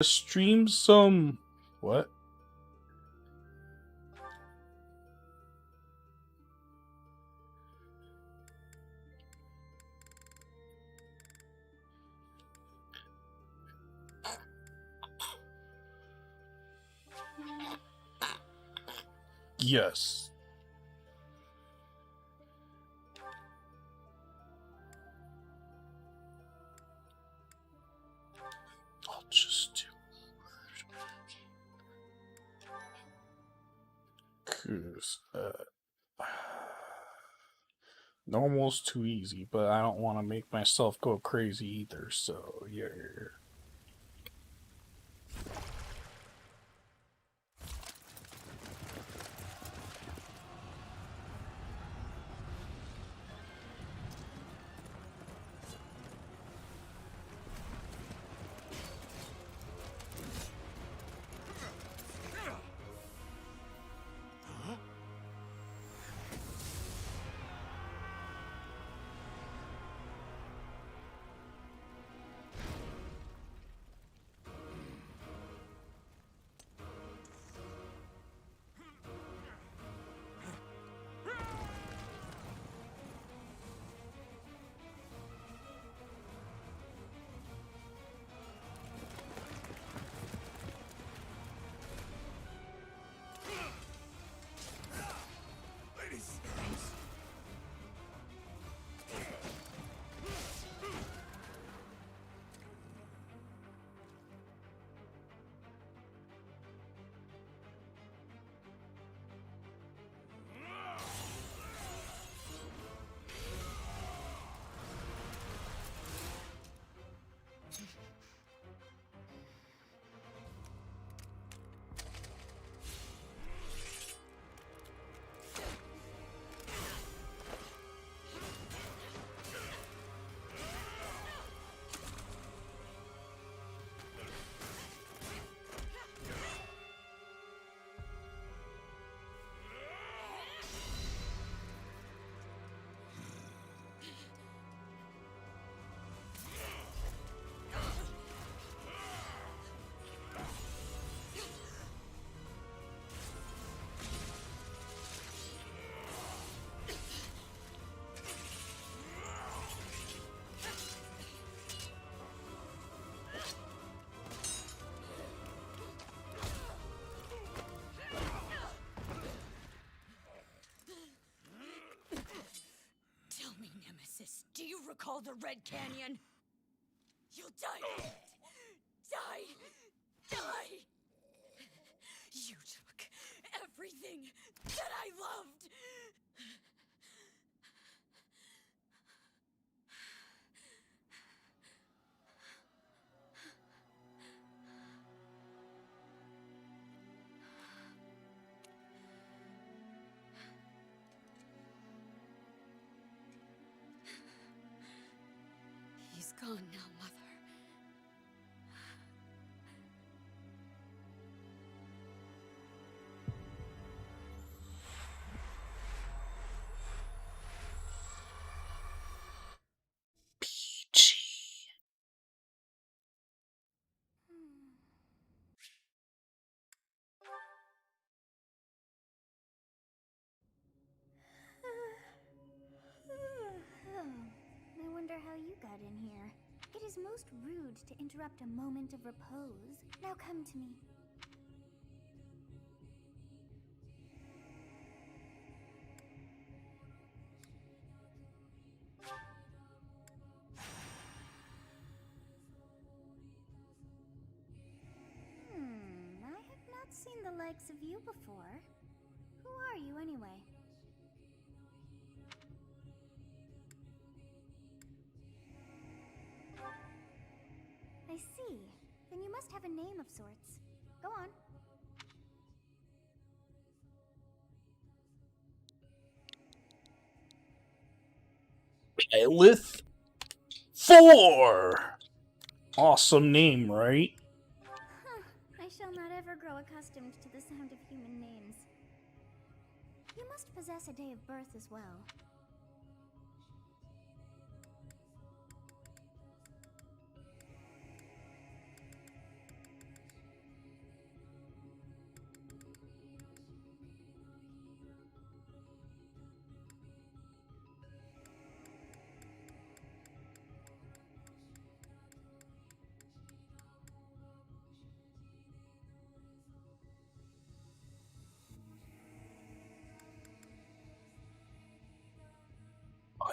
Stream some what? Yes. I'll just do. 'Cause normal's too easy, but I don't want to make myself go crazy either. So yeah. Tell me, Nemesis, do you recall the Red Canyon? You'll die. Die! You took everything that I loved! He's gone now, Mother. PG. I wonder how you got in here. It is most rude to interrupt a moment of repose. Now come to me. I have not seen the likes of you before. Who are you anyway? I see. Then you must have a name of sorts. Go on. Lilith 4. Awesome name, right? I shall not ever grow accustomed to the sound of human names. You must possess a day of birth as well.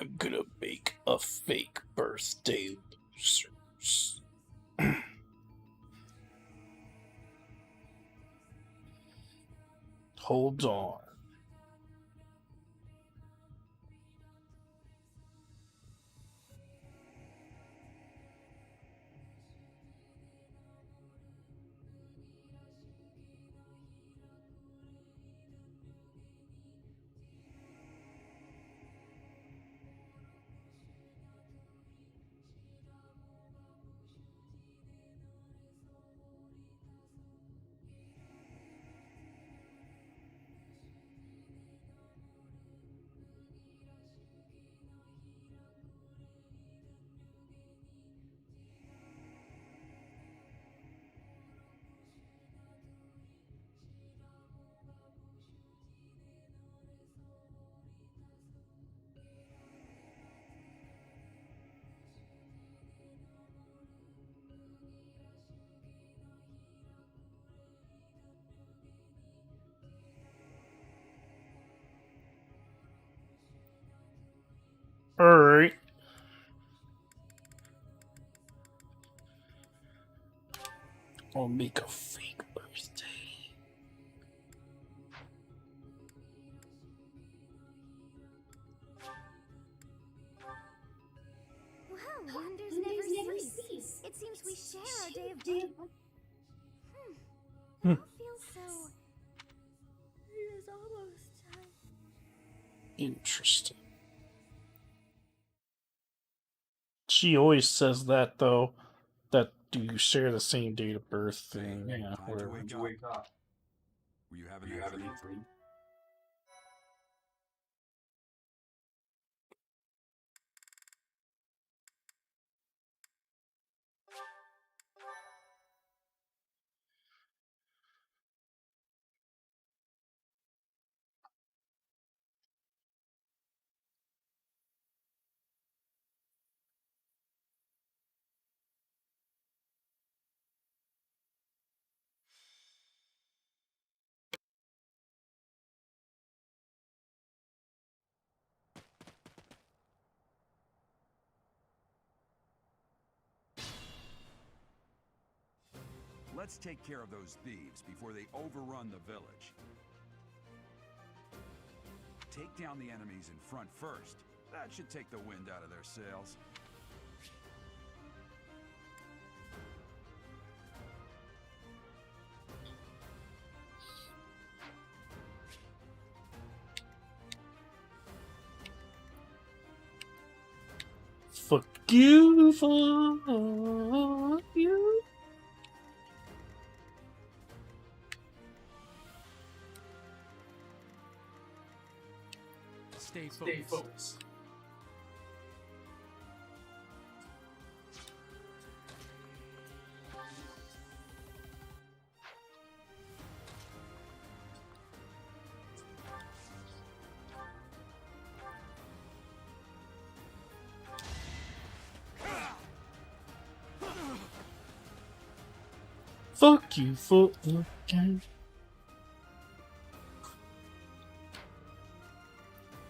I'm gonna make a fake birthday, losers. Hold on. Alright. I'll make a fake birthday. Wow, wonders never cease. It seems we share our day of birth. It all feels so... It is almost time. Interesting. She always says that, though. That do you share the same date of birth thing? Yeah, whatever. Time to wake up. Were you having a dream? Let's take care of those thieves before they overrun the village. Take down the enemies in front first. That should take the wind out of their sails. Fuck you, fuck you. Stay focused. Fuck you, fuck you.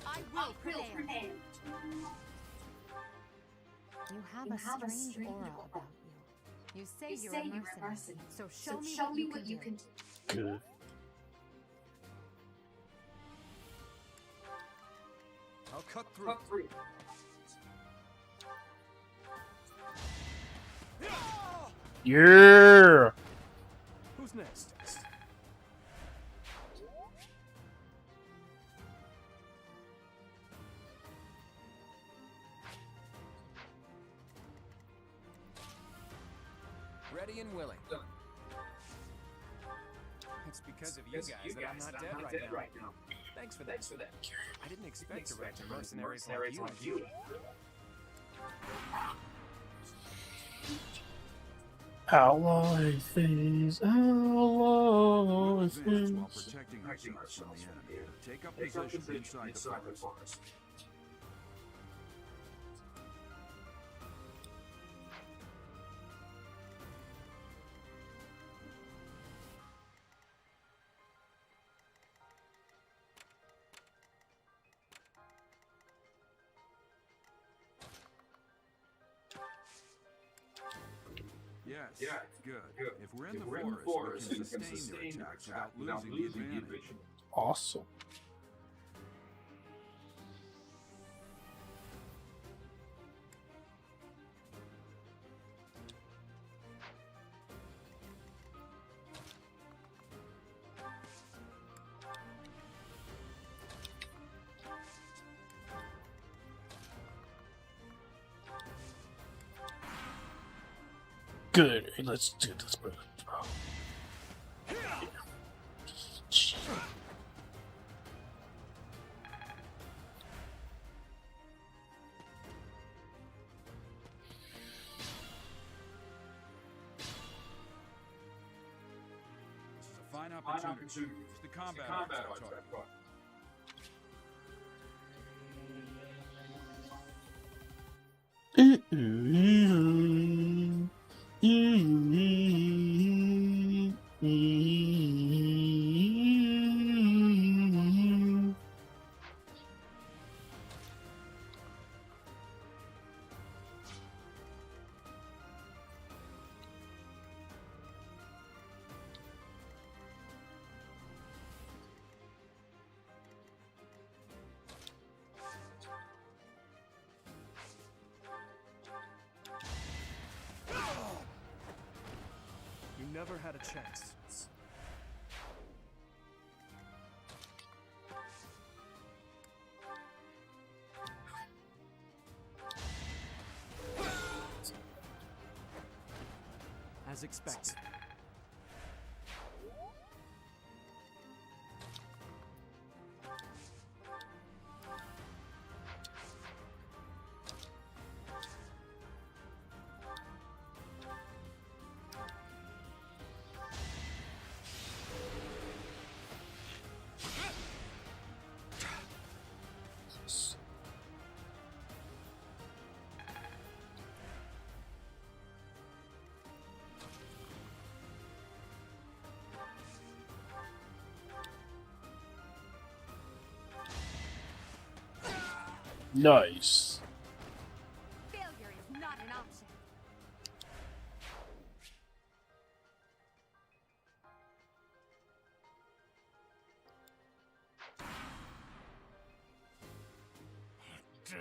I will prevail. You have a strange aura about you. You say you're a mercenary, so show me what you can do. Good. I'll cut through. Yeah. Who's next? Ready and willing. It's because of you guys that I'm not dead right now. Thanks for that. I didn't expect to run into mercenaries like you. Outlaw things, outlaw Advance while things. protecting ourselves from the enemy. Take up position inside the forest. Yes, good. If we're in the forest, we can sustain their attacks without losing the advantage. Awesome. Good. Let's do this, bro. This is a fine opportunity. It's the combat arts I taught you. You never had a chance. As expected. Nice. Failure is not an option. Damn!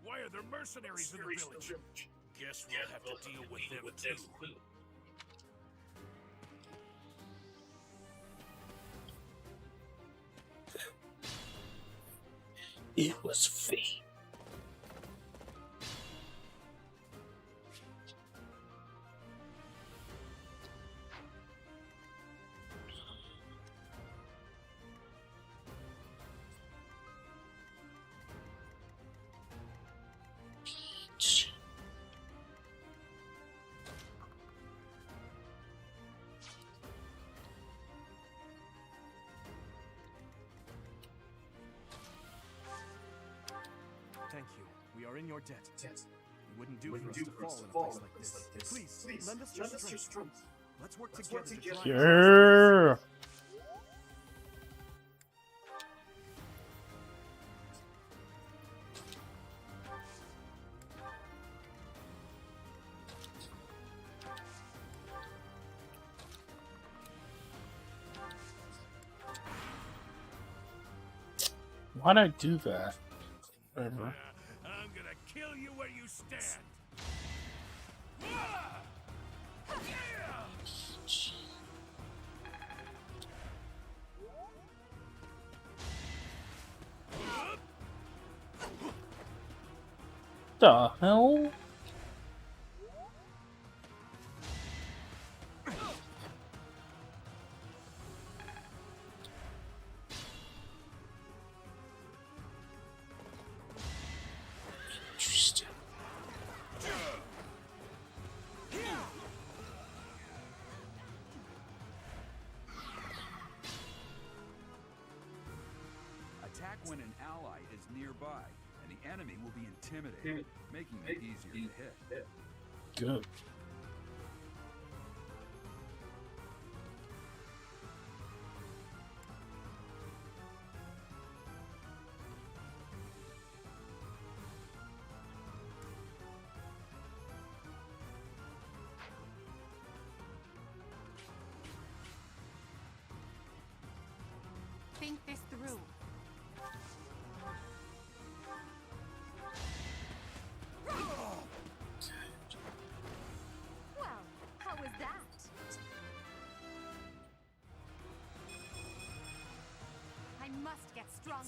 Why are there mercenaries in the village? Guess we'll have to deal with them too. It was fate. Thank you. We are in your debt. It wouldn't do for us to fall in a place like this. Please, lend us your strength. Let's work together to try and Yeah. Why'd I do that? Whatever. I'm gonna kill you where you stand. The hell? Interesting. Attack when an ally is nearby, and the enemy will be intimidated, making it easier to hit. Good. get stronger.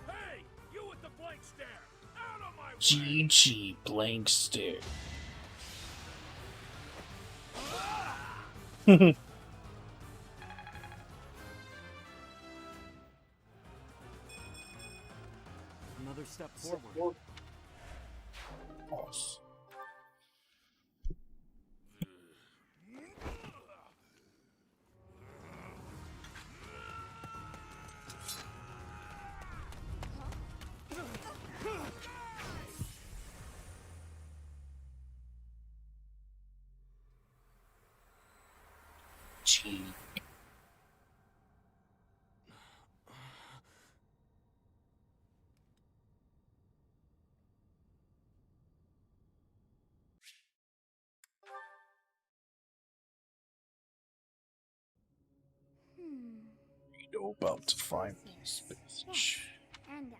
Hey, you with the blank stare! Out of my way! GG blank stare. Another step forward. Pause. Gee. You're about to find this bitch. And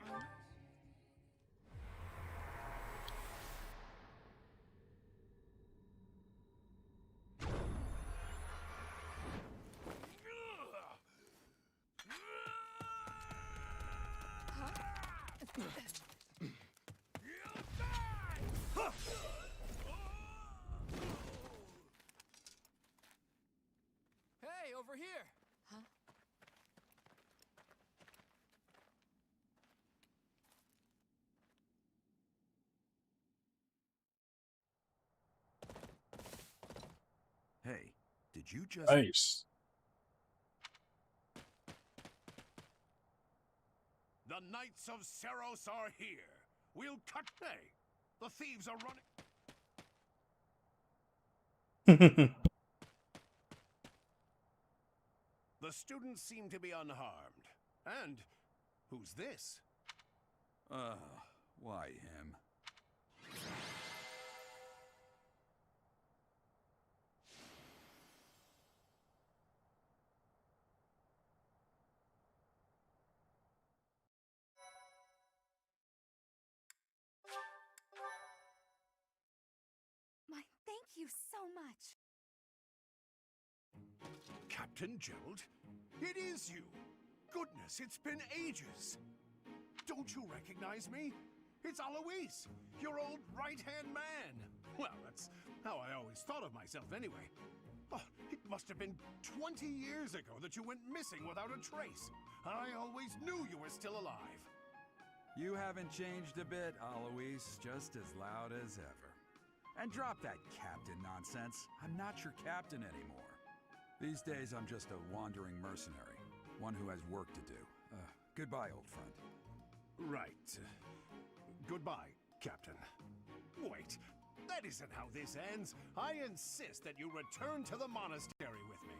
Hey, over here! Huh? Hey, did you just... Nice. The Knights of Seros are here. We'll cut. Hey, the thieves are running. The students seem to be unharmed. And who's this? Why him? My, thank you so much. Captain Gerald? It is you! Goodness, it's been ages! Don't you recognize me? It's Alois, your old right-hand man! Well, that's how I always thought of myself anyway. Oh, it must have been 20 years ago that you went missing without a trace. I always knew you were still alive. You haven't changed a bit, Alois. Just as loud as ever. And drop that captain nonsense. I'm not your captain anymore. These days, I'm just a wandering mercenary. One who has work to do. Goodbye, old friend. Right. Goodbye, Captain. Wait, that isn't how this ends. I insist that you return to the monastery with me.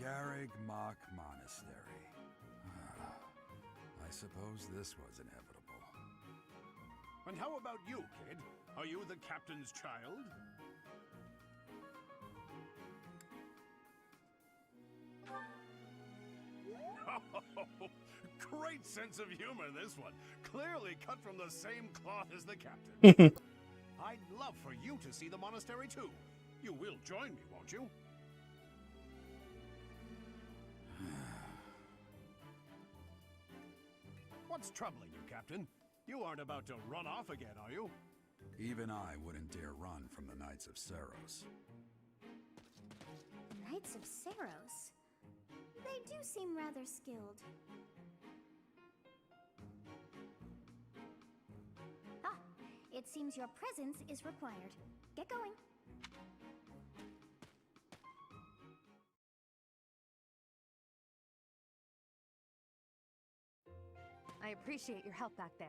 Garrig Mach Monastery. I suppose this was inevitable. And how about you, kid? Are you the captain's child? Great sense of humor, this one. Clearly cut from the same cloth as the captain. I'd love for you to see the monastery too. You will join me, won't you? What's troubling you, Captain? You aren't about to run off again, are you? Even I wouldn't dare run from the Knights of Seros. Knights of Seros? They do seem rather skilled. Ah, it seems your presence is required. Get going. I appreciate your help back there.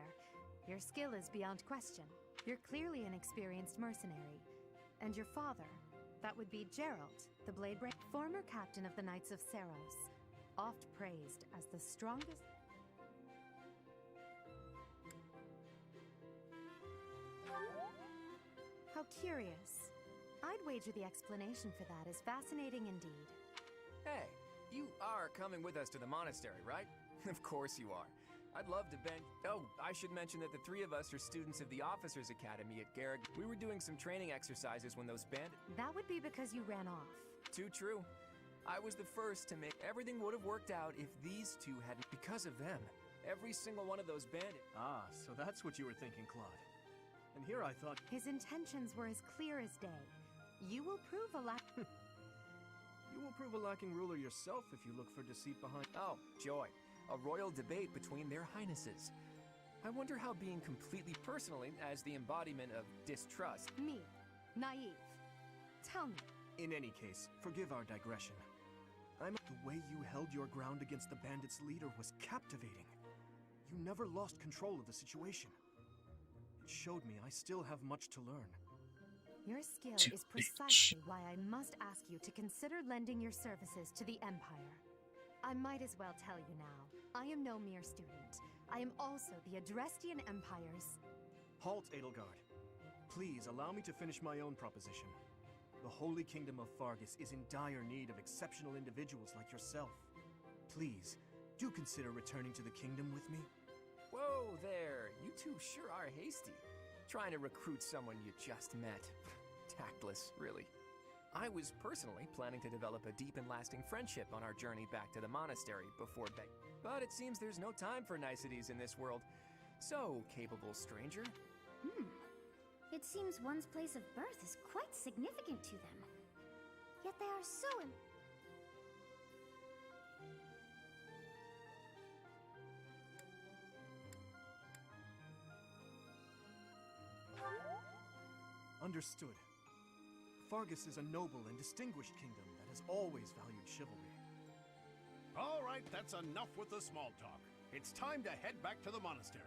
Your skill is beyond question. You're clearly an experienced mercenary. And your father, that would be Gerald, the Bladebringer, former captain of the Knights of Seros. oft praised as the strongest. How curious. I'd wager the explanation for that is fascinating indeed. Hey, you are coming with us to the monastery, right? Of course you are. I'd love to bend. Oh, I should mention that the three of us are students of the Officers Academy at YEEAAH. We were doing some training exercises when those bandits. That would be because you ran off. Too true. I was the first to make. Everything would have worked out if these two hadn't. Because of them. Every single one of those bandits. Ah, so that's what you were thinking, Claude. And here I thought... His intentions were as clear as day. You will prove a lack... You will prove a lacking ruler yourself if you look for deceit behind... Oh, joy. A royal debate between their highnesses. I wonder how being completely personally as the embodiment of distrust. Me. Naive. Tell me. In any case, forgive our digression. The way you held your ground against the bandits' leader was captivating. You never lost control of the situation. It showed me I still have much to learn. Your skill is precisely why I must ask you to consider lending your services to the Empire. I might as well tell you now, I am no mere student. I am also the Adrestian Empire's... Halt, Edelgard. Please allow me to finish my own proposition. The Holy Kingdom of Fargus is in dire need of exceptional individuals like yourself. Please, do consider returning to the kingdom with me. Whoa there, you two sure are hasty. Trying to recruit someone you just met. Tactless, really. I was personally planning to develop a deep and lasting friendship on our journey back to the monastery before but it seems there's no time for niceties in this world. So, capable stranger. It seems one's place of birth is quite significant to them. Yet they are so Understood. Fargus is a noble and distinguished kingdom that has always valued chivalry. All right, that's enough with the small talk. It's time to head back to the monastery.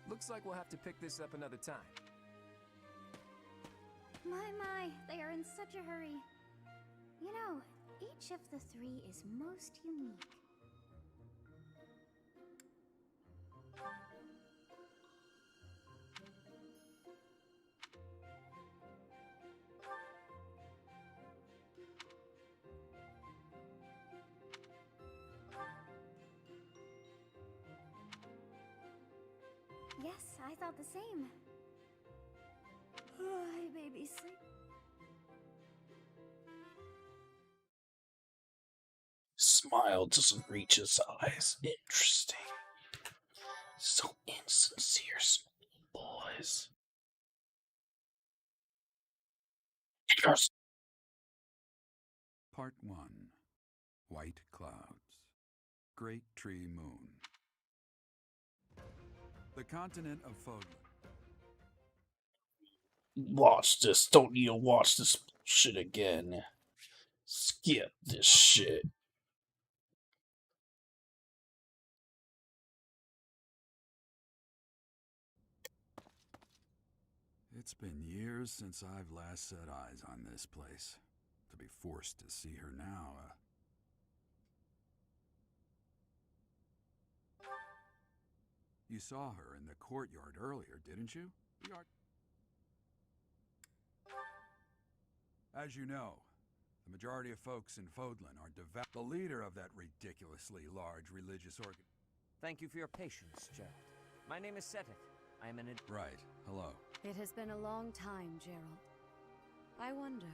Looks like we'll have to pick this up another time. My, they are in such a hurry. You know, each of the three is most unique. Yes, I thought the same. Hi, baby, sleep. Smile doesn't reach his eyes. Interesting. So insincere, boys. Part 1. White Clouds. Great Tree Moon. The continent of Fodlan. Watch this. Don't need to watch this shit again. Skip this shit. It's been years since I've last set eyes on this place. To be forced to see her now, You saw her in the courtyard earlier, didn't you? As you know, the majority of folks in Fodlan are devout. The leader of that ridiculously large religious organ. Thank you for your patience, Gerald. My name is Seteth. I am an... Right. Hello. It has been a long time, Gerald. I wonder,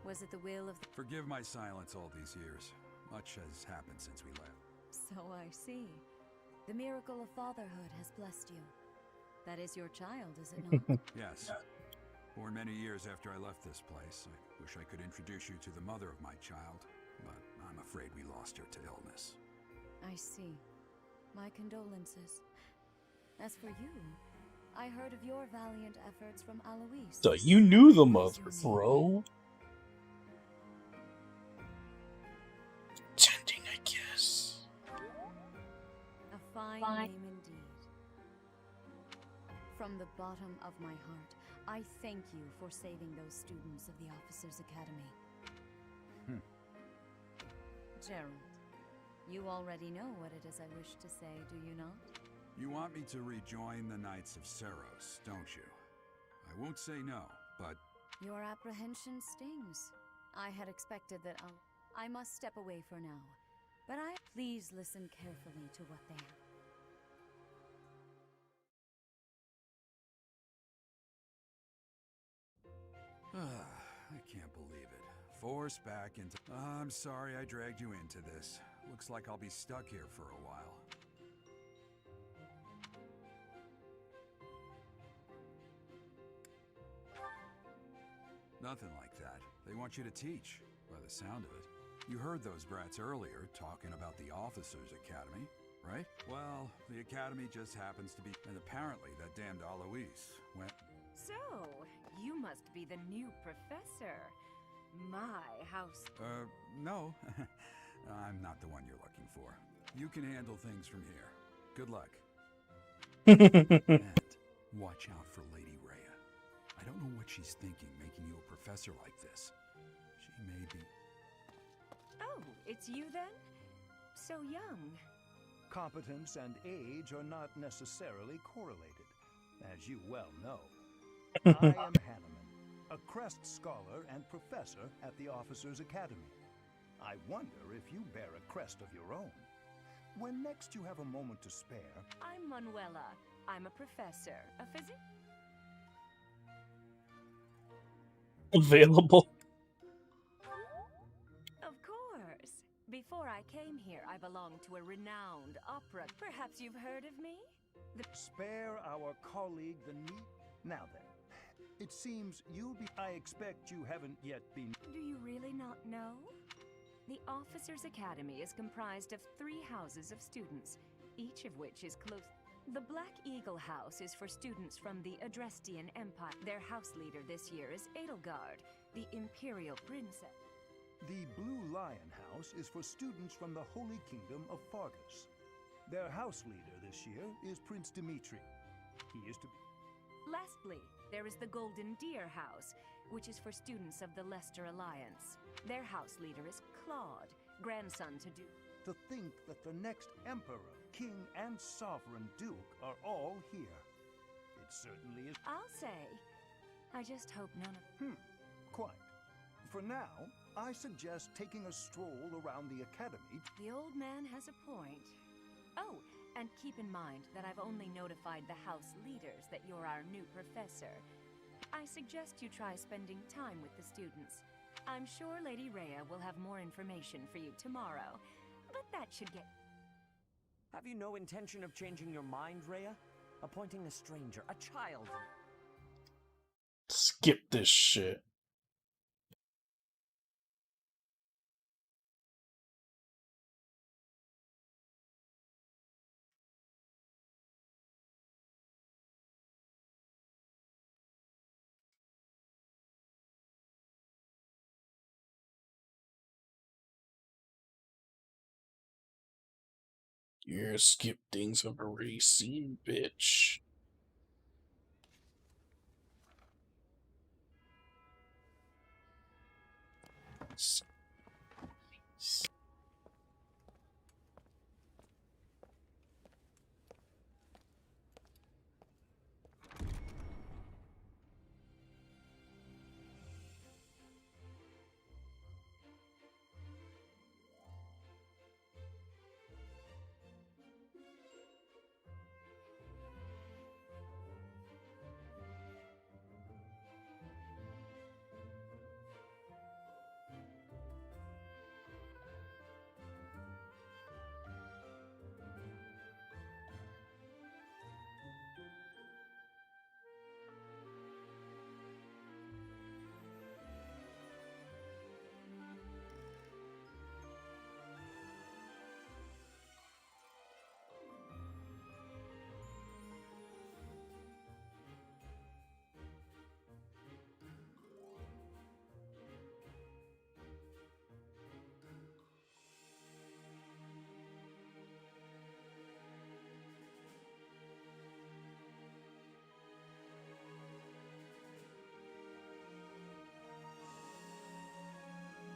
was it the will of the... Forgive my silence all these years. Much has happened since we left. So I see. The miracle of fatherhood has blessed you. That is your child, is it not? Yes. Born many years after I left this place. I wish I could introduce you to the mother of my child, but I'm afraid we lost her to illness. I see. My condolences. As for you, I heard of your valiant efforts from Alois. So you knew the mother, bro. Pretending, I guess. A fine name indeed. From the bottom of my heart, I thank you for saving those students of the Officers Academy. Gerald, You already know what it is I wish to say, do you not? You want me to rejoin the Knights of Seros, don't you? I won't say no, but... Your apprehension stings. I had expected that I must step away for now. But please listen carefully to what they have. I can't believe it. Forced back into... I'm sorry I dragged you into this. Looks like I'll be stuck here for a while. Nothing like that. They want you to teach, by the sound of it. You heard those brats earlier talking about the Officers' Academy, right? Well, the academy just happens to be... And apparently that damned Alois went... So, you must be the new professor. My house... No. I'm not the one you're looking for. You can handle things from here. Good luck. And watch out for Lady YEEAAH. I don't know what she's thinking making you a professor like this. She may be... Oh, it's you then? So young. Competence and age are not necessarily correlated, as you well know. I am Hanneman, a Crest Scholar and Professor at the Officers' Academy. I wonder if you bear a crest of your own. When next you have a moment to spare... I'm Manuela. I'm a professor. A physics... Available. Of course. Before I came here, I belonged to a renowned opera. Perhaps you've heard of me? Spare our colleague the need... Now then, it seems you'll be... I expect you haven't yet been... Do you really not know? The Officers' Academy is comprised of 3 houses of students, each of which is close... The Black Eagle House is for students from the Adrestian Empire. Their house leader this year is Edelgard, the Imperial Princess. The Blue Lion House is for students from the Holy Kingdom of Fargus. Their house leader this year is Prince Dimitri. He is to be... Lastly, there is the Golden Deer House, which is for students of the Leicester Alliance. Their house leader is Claude, grandson to Duke. To think that the next Emperor, King, and Sovereign Duke are all here. It certainly is... I'll say. I just hope none of... Quite. For now, I suggest taking a stroll around the Academy. The old man has a point. Oh, and keep in mind that I've only notified the house leaders that you're our new professor. I suggest you try spending time with the students. I'm sure Lady YEEAAH will have more information for you tomorrow, but that should get... Have you no intention of changing your mind, YEEAAH? Appointing a stranger, a child? Skip this shit. Yeah, skip things I've already seen, bitch.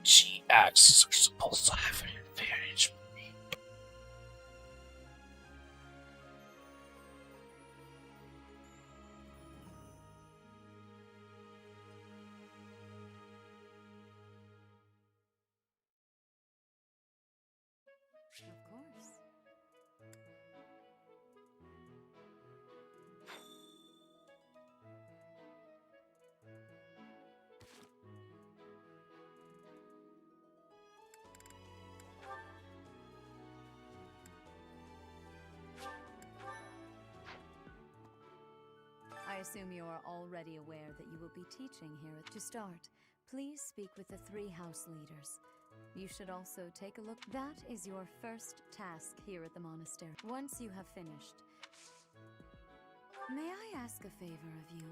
She axes are supposed to have an advantage. assume you are already aware that you will be teaching here. To start, please speak with the 3 house leaders. You should also take a look. That is your first task here at the monastery. Once you have finished, may I ask a favor of you?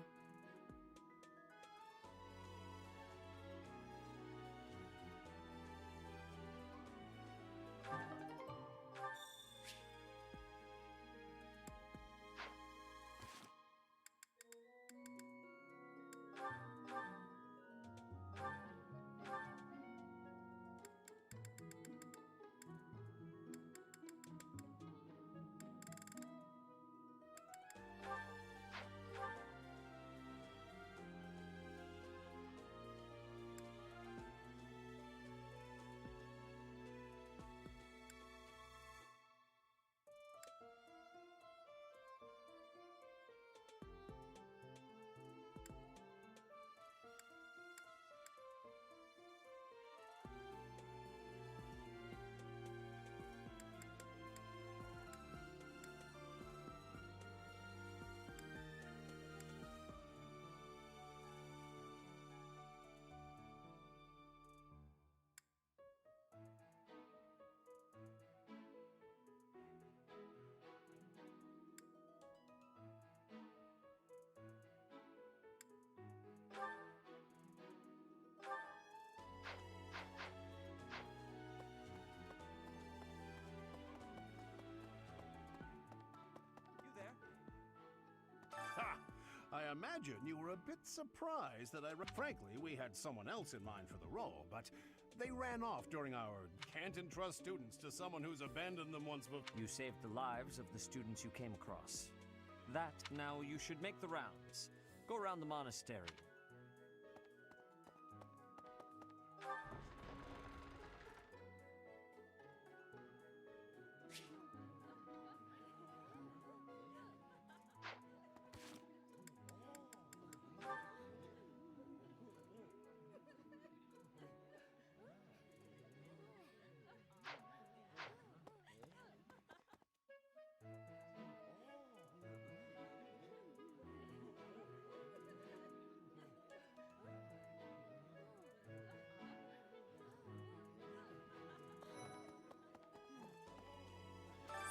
Ha! I imagine you were a bit surprised that Frankly, we had someone else in mind for the role, but they ran off during our can't entrust students to someone who's abandoned them once before. You saved the lives of the students you came across. That, now you should make the rounds. Go around the monastery.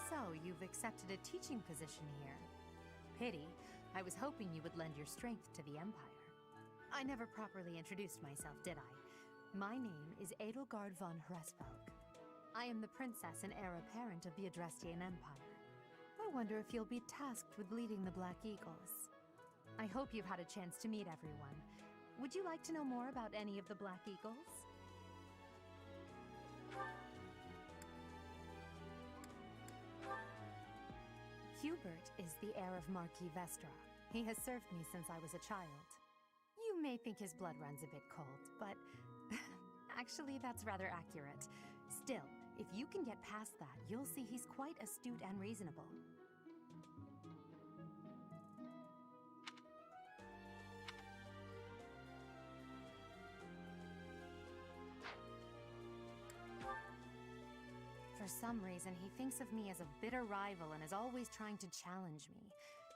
So, you've accepted a teaching position here. Pity. I was hoping you would lend your strength to the Empire. I never properly introduced myself, did I? My name is Edelgard von Hresvelg. I am the princess and heir apparent of the Adrestian Empire. I wonder if you'll be tasked with leading the Black Eagles. I hope you've had a chance to meet everyone. Would you like to know more about any of the Black Eagles? Hubert is the heir of Marquis Vestra. He has served me since I was a child. You may think his blood runs a bit cold, but actually that's rather accurate. Still, if you can get past that, you'll see he's quite astute and reasonable. For some reason, he thinks of me as a bitter rival and is always trying to challenge me.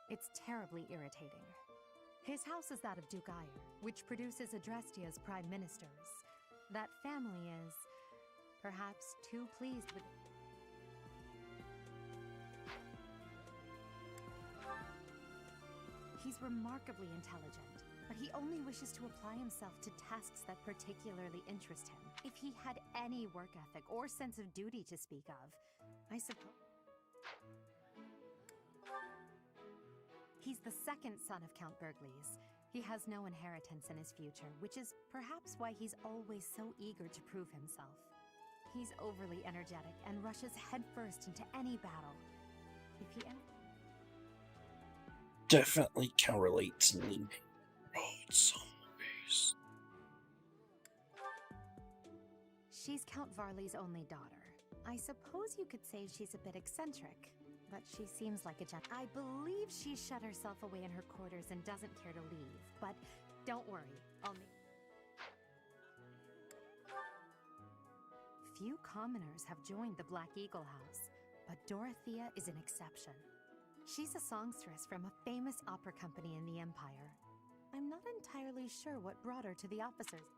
It's terribly irritating. His house is that of Duke Ire, which produces Adrestia's prime ministers. That family is perhaps too pleased with... He's remarkably intelligent, but he only wishes to apply himself to tasks that particularly interest him. If he had any work ethic or sense of duty to speak of, I suppose... He's the second son of Count Bergliez. He has no inheritance in his future, which is perhaps why he's always so eager to prove himself. He's overly energetic and rushes headfirst into any battle. If he... Definitely can relate to me. Oh, in some ways. She's Count Varley's only daughter. I suppose you could say she's a bit eccentric, but she seems like a I believe she shut herself away in her quarters and doesn't care to leave, but don't worry, I'll make... Few commoners have joined the Black Eagle House, but Dorothea is an exception. She's a songstress from a famous opera company in the Empire. I'm not entirely sure what brought her to the officers.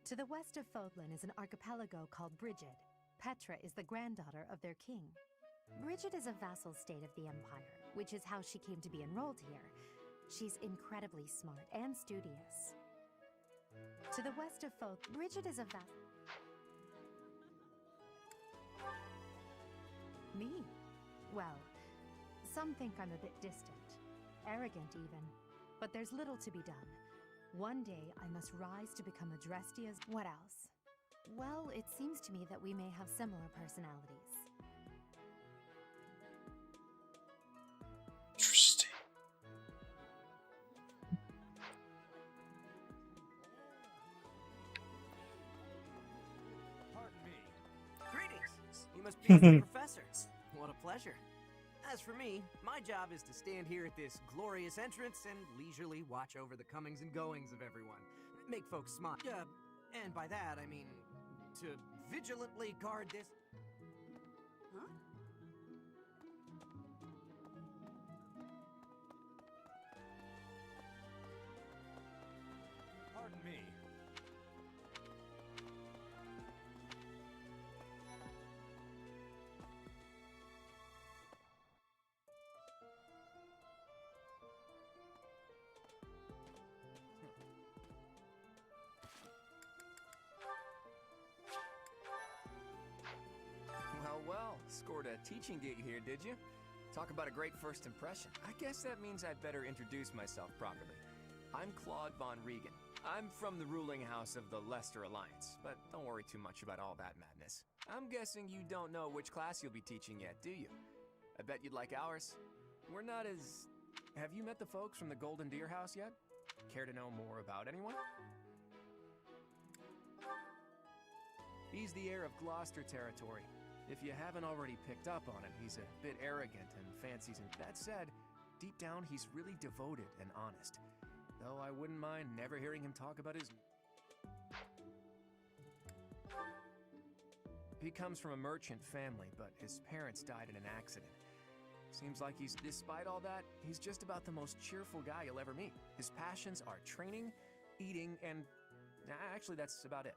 To the west of Fodlan is an archipelago called Brigid. Petra is the granddaughter of their king. Brigid is a vassal state of the Empire, which is how she came to be enrolled here. She's incredibly smart and studious. To the west of Brigid is a Me? Well, some think I'm a bit distant, arrogant even, but there's little to be done. One day I must rise to become a Drestia's. What else? Well, it seems to me that we may have similar personalities. Interesting. Pardon me. Greetings. You must be the professor. What a pleasure. As for me, my job is to stand here at this glorious entrance and leisurely watch over the comings and goings of everyone. Make folks smile. And by that, I mean to vigilantly guard this... Huh? Pardon me. Well, scored a teaching gig here, did you? Talk about a great first impression. I guess that means I'd better introduce myself properly. I'm Claude von Regan. I'm from the ruling house of the Leicester Alliance, but don't worry too much about all that madness. I'm guessing you don't know which class you'll be teaching yet, do you? I bet you'd like ours. We're not as... Have you met the folks from the Golden Deer House yet? Care to know more about anyone? He's the heir of Gloucester territory. If you haven't already picked up on it, he's a bit arrogant and fancies him. That said, deep down, he's really devoted and honest. Though I wouldn't mind never hearing him talk about his... He comes from a merchant family, but his parents died in an accident. Seems like despite all that, he's just about the most cheerful guy you'll ever meet. His passions are training, eating, and... Actually, that's about it.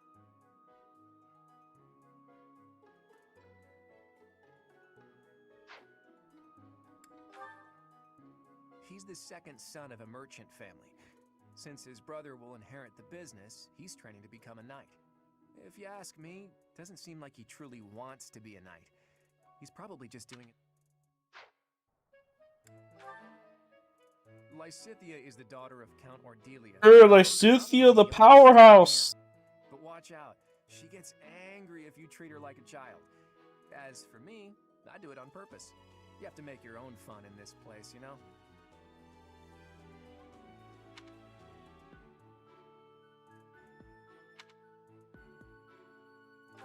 He's the second son of a merchant family. Since his brother will inherit the business, he's training to become a knight. If you ask me, doesn't seem like he truly wants to be a knight. He's probably just doing it. Lysithea is the daughter of Count Ordelia. Lysithea, the powerhouse! But watch out, she gets angry if you treat her like a child. As for me, I do it on purpose. You have to make your own fun in this place, you know?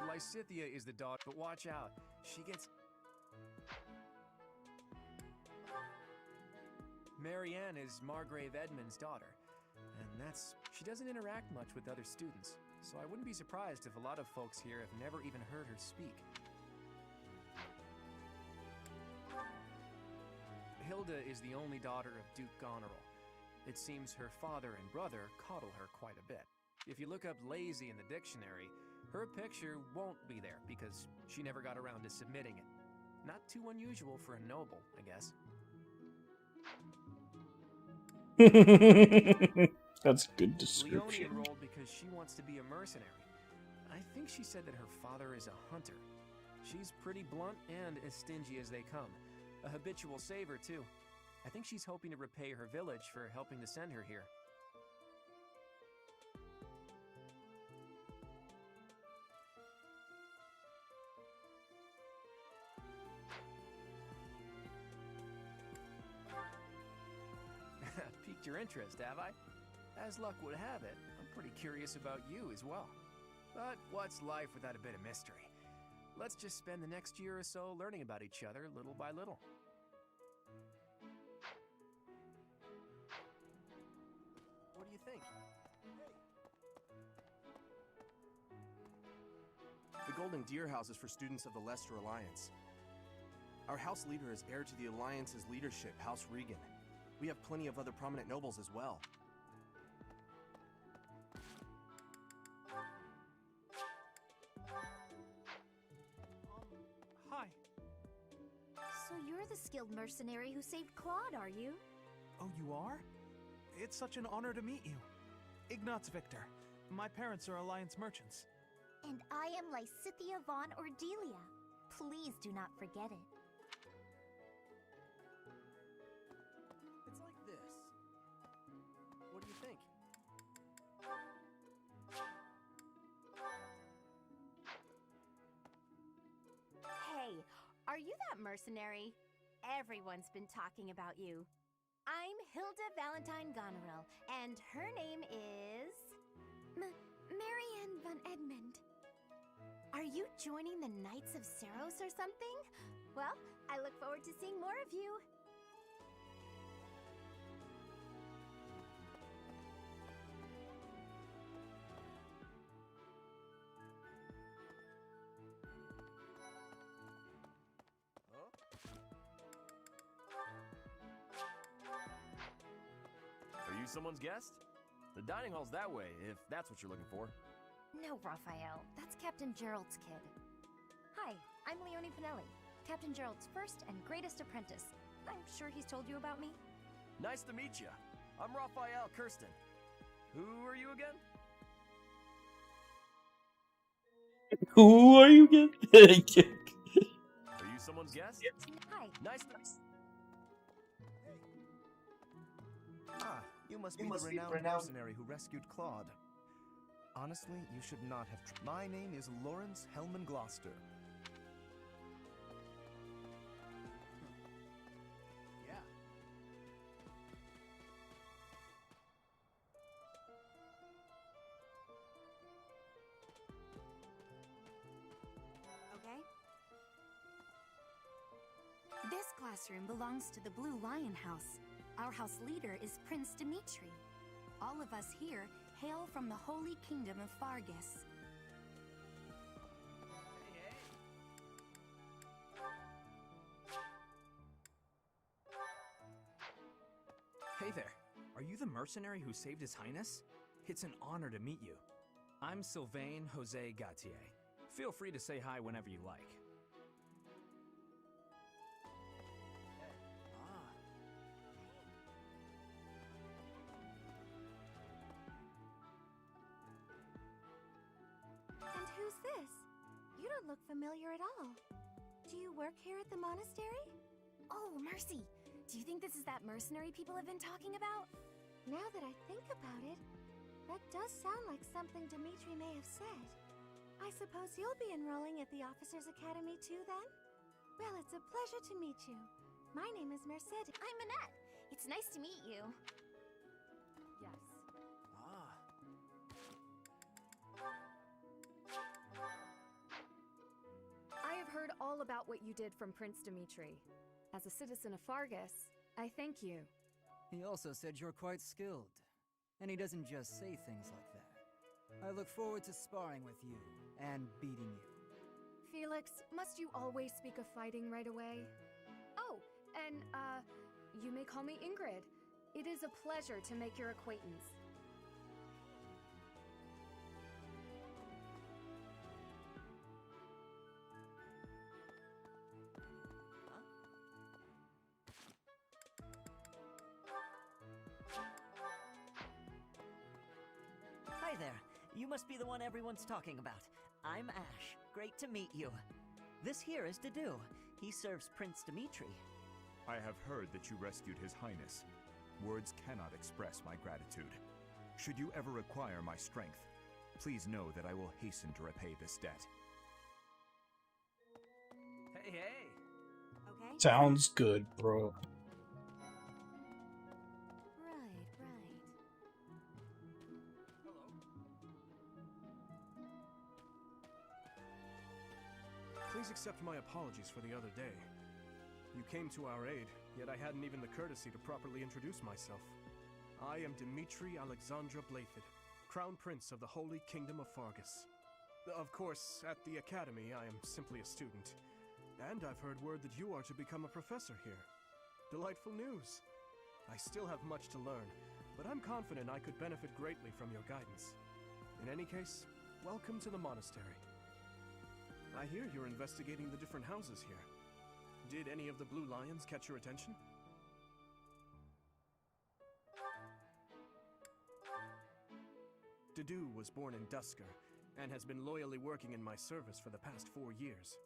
Lysithea is the daughter, but watch out, she gets... Marianne is Margrave Edmund's daughter, and she doesn't interact much with other students, so I wouldn't be surprised if a lot of folks here have never even heard her speak. Hilda is the only daughter of Duke Goneril. It seems her father and brother coddle her quite a bit. If you look up lazy in the dictionary, her picture won't be there because she never got around to submitting it. Not too unusual for a noble, I guess. That's a good description. Leonie enrolled because she wants to be a mercenary. I think she said that her father is a hunter. She's pretty blunt and as stingy as they come. A habitual saver, too. I think she's hoping to repay her village for helping to send her here. Piqued your interest, have I? As luck would have it, I'm pretty curious about you as well. But what's life without a bit of mystery? Let's just spend the next year or so learning about each other little by little. What do you think? The Golden Deer House is for students of the Leicester Alliance. Our house leader is heir to the Alliance's leadership, House Regan. We have plenty of other prominent nobles as well. Hi. So you're the skilled mercenary who saved Claude, are you? Oh, you are? It's such an honor to meet you. Ignatz Victor. My parents are Alliance merchants. And I am Lysithea von Ordelia. Please do not forget it. It's like this. What do you think? Hey, are you that mercenary? Everyone's been talking about you. I'm Hilda Valentine Goneril, and her name is... Marianne von Edmund. Are you joining the Knights of Seros or something? Well, I look forward to seeing more of you. Are you someone's guest? The dining hall's that way, if that's what you're looking for. No, Raphael. That's Captain Gerald's kid. Hi, I'm Leonie Pinelli, Captain Gerald's first and greatest apprentice. I'm sure he's told you about me. Nice to meet you. I'm Raphael Kirsten. Who are you again? Who are you again? Are you someone's guest? Hi. Nice to... Ah, you must be the renowned mercenary who rescued Claude. Honestly, you should not have... My name is Lawrence Hellman Gloucester. Yeah. Okay. This classroom belongs to the Blue Lion House. Our house leader is Prince Dimitri. All of us here hail from the Holy Kingdom of Fargus. Hey there. Are you the mercenary who saved His Highness? It's an honor to meet you. I'm Sylvain Jose Gautier. Feel free to say hi whenever you like. And who's this? You don't look familiar at all. Do you work here at the monastery? Oh, mercy! Do you think this is that mercenary people have been talking about? Now that I think about it, that does sound like something Dimitri may have said. I suppose you'll be enrolling at the Officers' Academy too, then? Well, it's a pleasure to meet you. My name is Mercedes. I'm Annette. It's nice to meet you. Yes. I have heard all about what you did from Prince Dimitri. As a citizen of Fargus, I thank you. He also said you're quite skilled. And he doesn't just say things like that. I look forward to sparring with you and beating you. Felix, must you always speak of fighting right away? Oh, and, you may call me Ingrid. It is a pleasure to make your acquaintance. Hi there. You must be the one everyone's talking about. I'm Ash. Great to meet you. This here is Dedu. He serves Prince Dimitri. I have heard that you rescued His Highness. Words cannot express my gratitude. Should you ever require my strength, please know that I will hasten to repay this debt. Hey, hey! Okay? Sounds good, bro. Please accept my apologies for the other day. You came to our aid, yet I hadn't even the courtesy to properly introduce myself. I am Dimitri Alexandra Blaithid, Crown Prince of the Holy Kingdom of Fargus. Of course, at the academy, I am simply a student. And I've heard word that you are to become a professor here. Delightful news. I still have much to learn, but I'm confident I could benefit greatly from your guidance. In any case, welcome to the monastery. I hear you're investigating the different houses here. Did any of the blue lions catch your attention? Dedu was born in Dusker, and has been loyally working in my service for the past 4 years.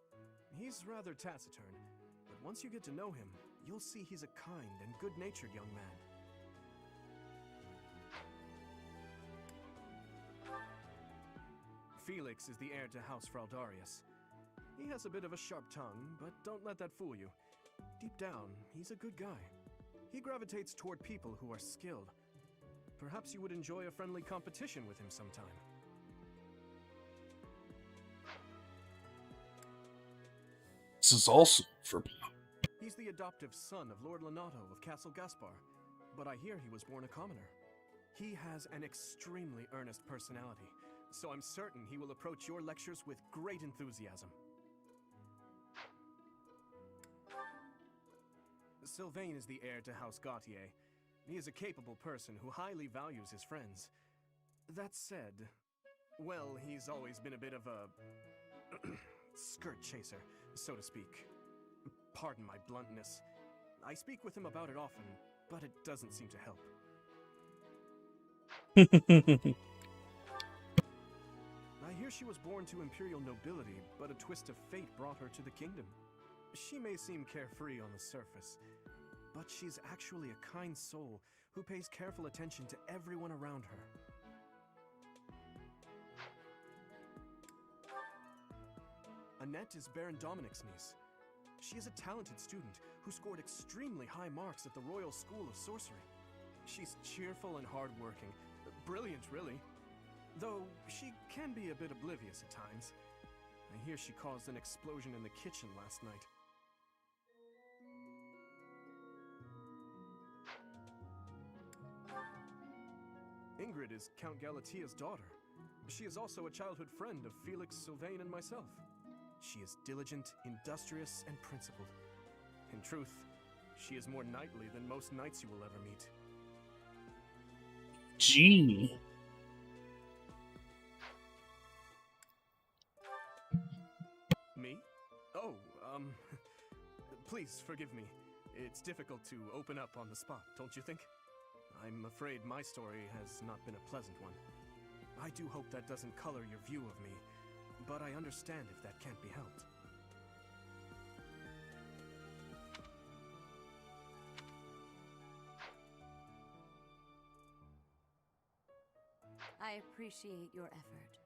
He's rather taciturn, but once you get to know him, you'll see he's a kind and good-natured young man. Felix is the heir to House Fraldarius. He has a bit of a sharp tongue, but don't let that fool you. Deep down, he's a good guy. He gravitates toward people who are skilled. Perhaps you would enjoy a friendly competition with him sometime. This is also for He's the adoptive son of Lord Lenato of Castle Gaspar, but I hear he was born a commoner. He has an extremely earnest personality, so I'm certain he will approach your lectures with great enthusiasm. Sylvain is the heir to House Gautier. He is a capable person who highly values his friends. That said, well, he's always been a bit of a skirt chaser, so to speak. Pardon my bluntness. I speak with him about it often, but it doesn't seem to help. I hear she was born to imperial nobility, but a twist of fate brought her to the kingdom. She may seem carefree on the surface, but she's actually a kind soul who pays careful attention to everyone around her. Annette is Baron Dominic's niece. She is a talented student who scored extremely high marks at the Royal School of Sorcery. She's cheerful and hardworking. Brilliant, really. Though she can be a bit oblivious at times. I hear she caused an explosion in the kitchen last night. Ingrid is Count Galatia's daughter. She is also a childhood friend of Felix, Sylvain, and myself. She is diligent, industrious, and principled. In truth, she is more knightly than most knights you will ever meet. Gee. Me? Oh, please forgive me. It's difficult to open up on the spot, don't you think? I'm afraid my story has not been a pleasant one. I do hope that doesn't color your view of me, but I understand if that can't be helped. I appreciate your effort.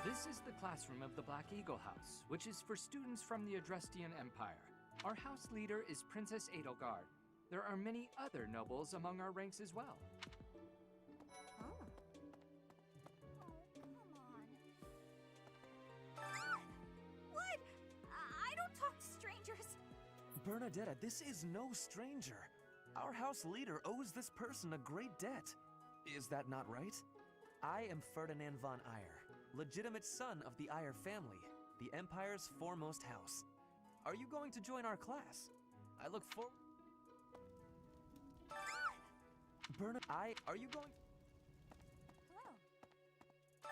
This is the classroom of the Black Eagle House, which is for students from the Adrestian Empire. Our house leader is Princess Edelgard. There are many other nobles among our ranks as well. What? I don't talk to strangers. Bernadetta, this is no stranger. Our house leader owes this person a great debt. Is that not right? I am Ferdinand von Eyre, legitimate son of the Eyre family, the Empire's foremost house. Are you going to join our class? I look forward. Are you going? Hello.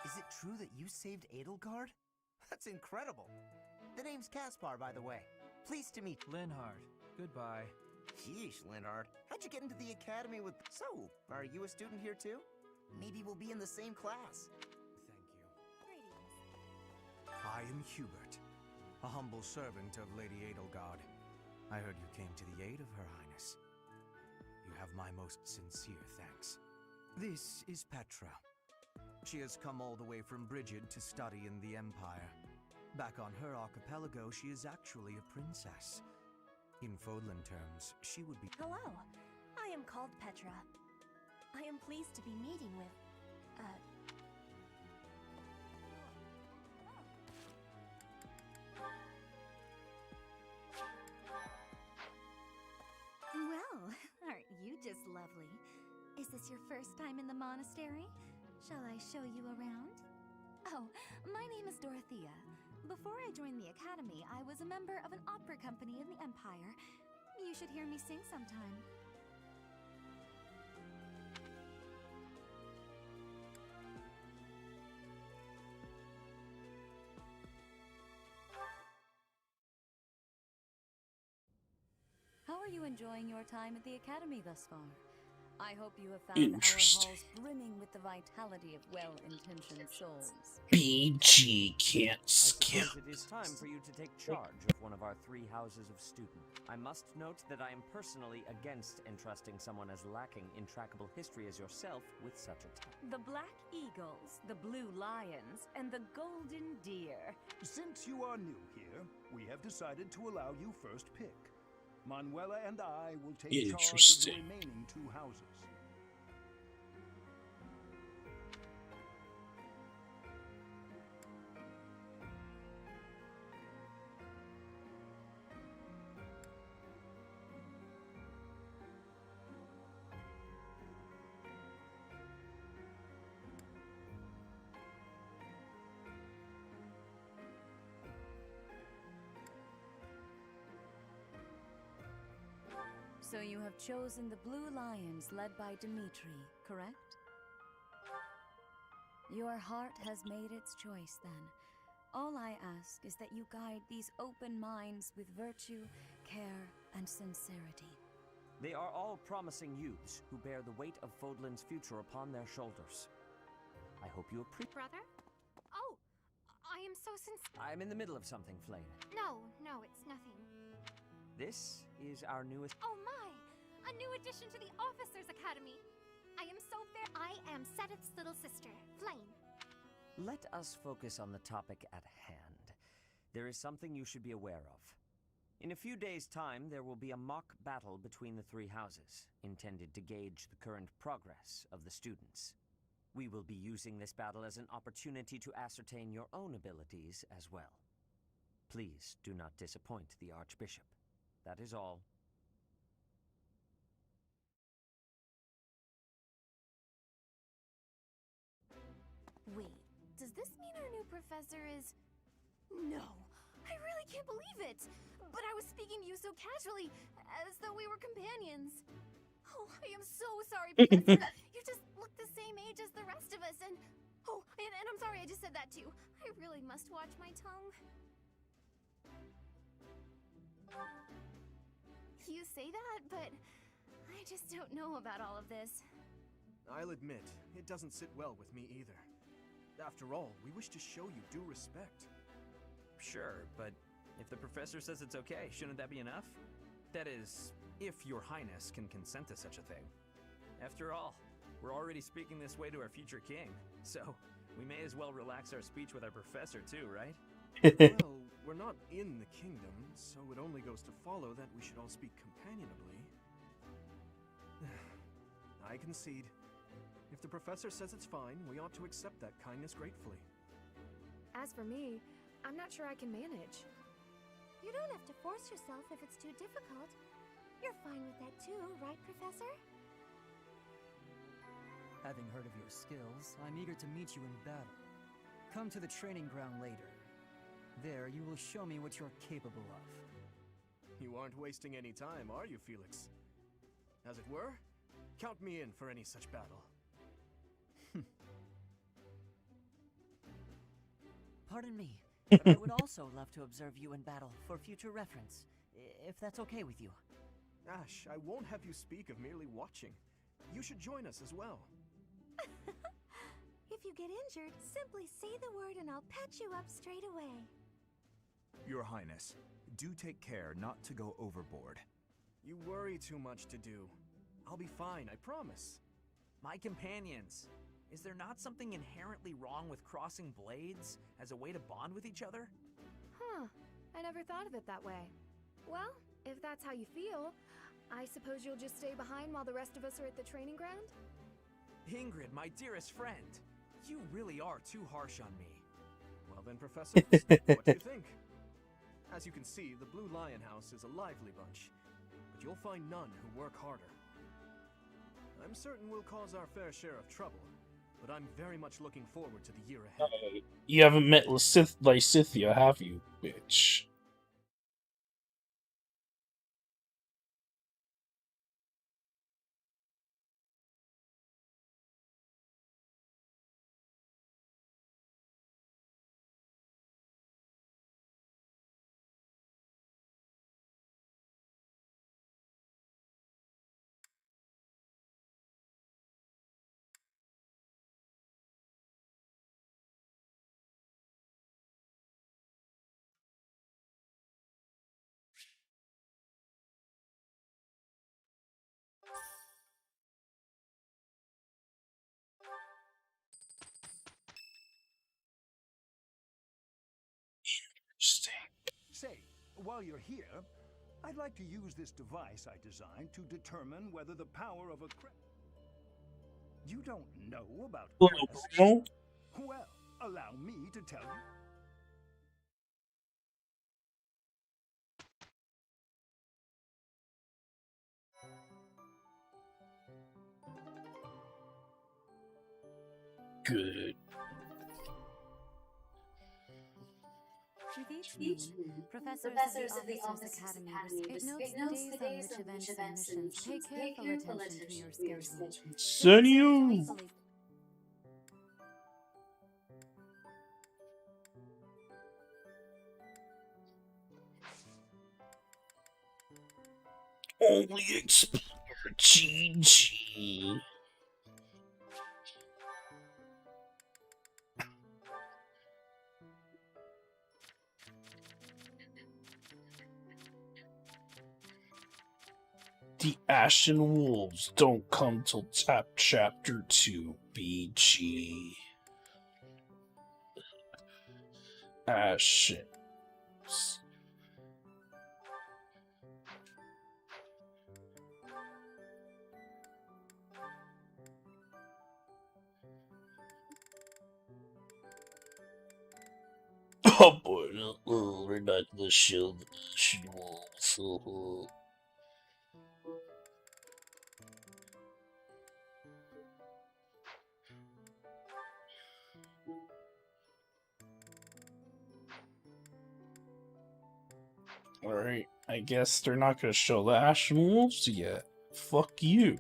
Is it true that you saved Edelgard? That's incredible. The name's Caspar, by the way. Pleased to meet Linhard, goodbye. Yeesh, Linhard. How'd you get into the academy with... So, are you a student here too? Maybe we'll be in the same class. Thank you. Greetings. I am Hubert, a humble servant of Lady Edelgard. I heard you came to the aid of Her Highness. You have my most sincere thanks. This is Petra. She has come all the way from Brigid to study in the Empire. Back on her archipelago, she is actually a princess. In Fodlan terms, she would be... Hello. I am called Petra. I am pleased to be meeting with... this your first time in the monastery? Shall I show you around? Oh, my name is Dorothea. Before I joined the academy, I was a member of an opera company in the Empire. You should hear me sing sometime. How are you enjoying your time at the academy thus far? I hope you have found our halls brimming with the vitality of well-intentioned souls. BG can't skip. I suppose it is time for you to take charge of one of our 3 houses of student. I must note that I am personally against entrusting someone as lacking in trackable history as yourself with such a task. The Black Eagles, the Blue Lions, and the Golden Deer. Since you are new here, we have decided to allow you first pick. Manuela and I will take charge of the remaining 2 houses. So you have chosen the Blue Lions led by Dimitri, correct? Your heart has made its choice then. All I ask is that you guide these open minds with virtue, care, and sincerity. They are all promising youths who bear the weight of Fodlan's future upon their shoulders. I hope you appreciate. Brother? Oh, I am so sincere. I'm in the middle of something, Flame. No, it's nothing. This is our newest. Oh my! A new addition to the Officers' Academy! I am so very. I am Seteth's little sister, Flame. Let us focus on the topic at hand. There is something you should be aware of. In a few days' time, there will be a mock battle between the 3 houses, intended to gauge the current progress of the students. We will be using this battle as an opportunity to ascertain your own abilities as well. Please do not disappoint the Archbishop. That is all. Wait, does this mean our new professor is... No! I really can't believe it! But I was speaking to you so casually, as though we were companions. Oh, I am so sorry, Professor. You just look the same age as the rest of us, and... Oh, and I'm sorry I just said that too. I really must watch my tongue. You say that, but I just don't know about all of this. I'll admit, it doesn't sit well with me either. After all, we wish to show you due respect. Sure, but if the professor says it's okay, shouldn't that be enough? That is, if your highness can consent to such a thing. After all, we're already speaking this way to our future king, so we may as well relax our speech with our professor too, right? Well, we're not in the kingdom, so it only goes to follow that we should all speak companionably. I concede. If the professor says it's fine, we ought to accept that kindness gratefully. As for me, I'm not sure I can manage. You don't have to force yourself if it's too difficult. You're fine with that too, right, Professor? Having heard of your skills, I'm eager to meet you in battle. Come to the training ground later. There, you will show me what you're capable of. You aren't wasting any time, are you, Felix? As it were, count me in for any such battle. Pardon me, but I would also love to observe you in battle for future reference, if that's okay with you. Ash, I won't have you speak of merely watching. You should join us as well. If you get injured, simply say the word and I'll patch you up straight away. Your Highness, do take care not to go overboard. You worry too much to do. I'll be fine, I promise. My companions, is there not something inherently wrong with crossing blades as a way to bond with each other? Huh, I never thought of it that way. Well, if that's how you feel, I suppose you'll just stay behind while the rest of us are at the training ground? Ingrid, my dearest friend, you really are too harsh on me. Well then, Professor, what do you think? As you can see, the Blue Lion House is a lively bunch, but you'll find none who work harder. I'm certain we'll cause our fair share of trouble, but I'm very much looking forward to the year ahead. You haven't met Lysithea, have you, bitch? Say, while you're here, I'd like to use this device I designed to determine whether the power of a crest... You don't know about crests? Well, allow me to tell you. Good. With each moon, professors of the Officers Academy notes the days on which events and missions. Pay careful attention to your schedule. Send you! Only Explorer GG. The Ashen Wolves don't come till chapter 2, BG. Ashen. Oh boy, we're not gonna show the Ashen Wolves. Alright, I guess they're not gonna show the Ashen Wolves yet. Fuck you.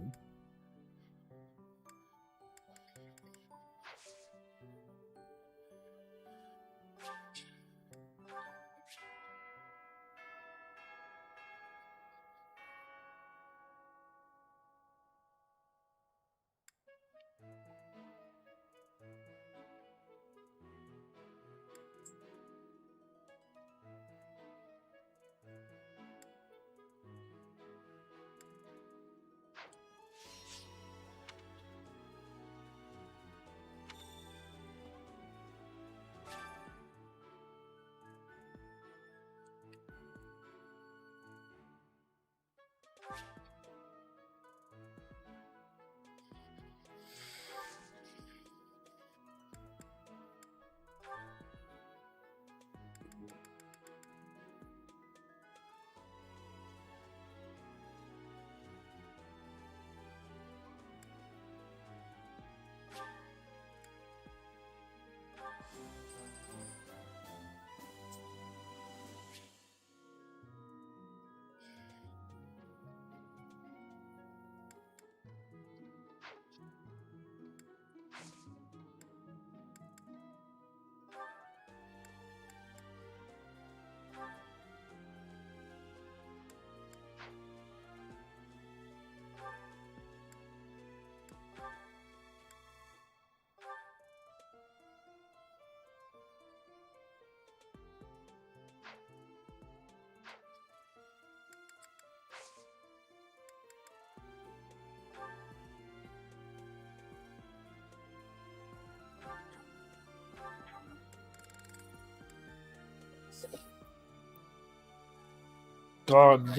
God,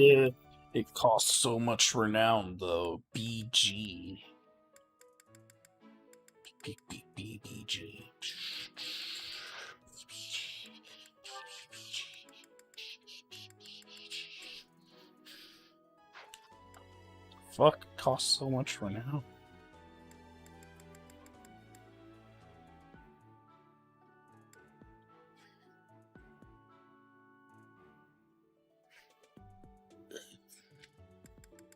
it costs so much renown, though. BG. BG. Fuck, it costs so much renown.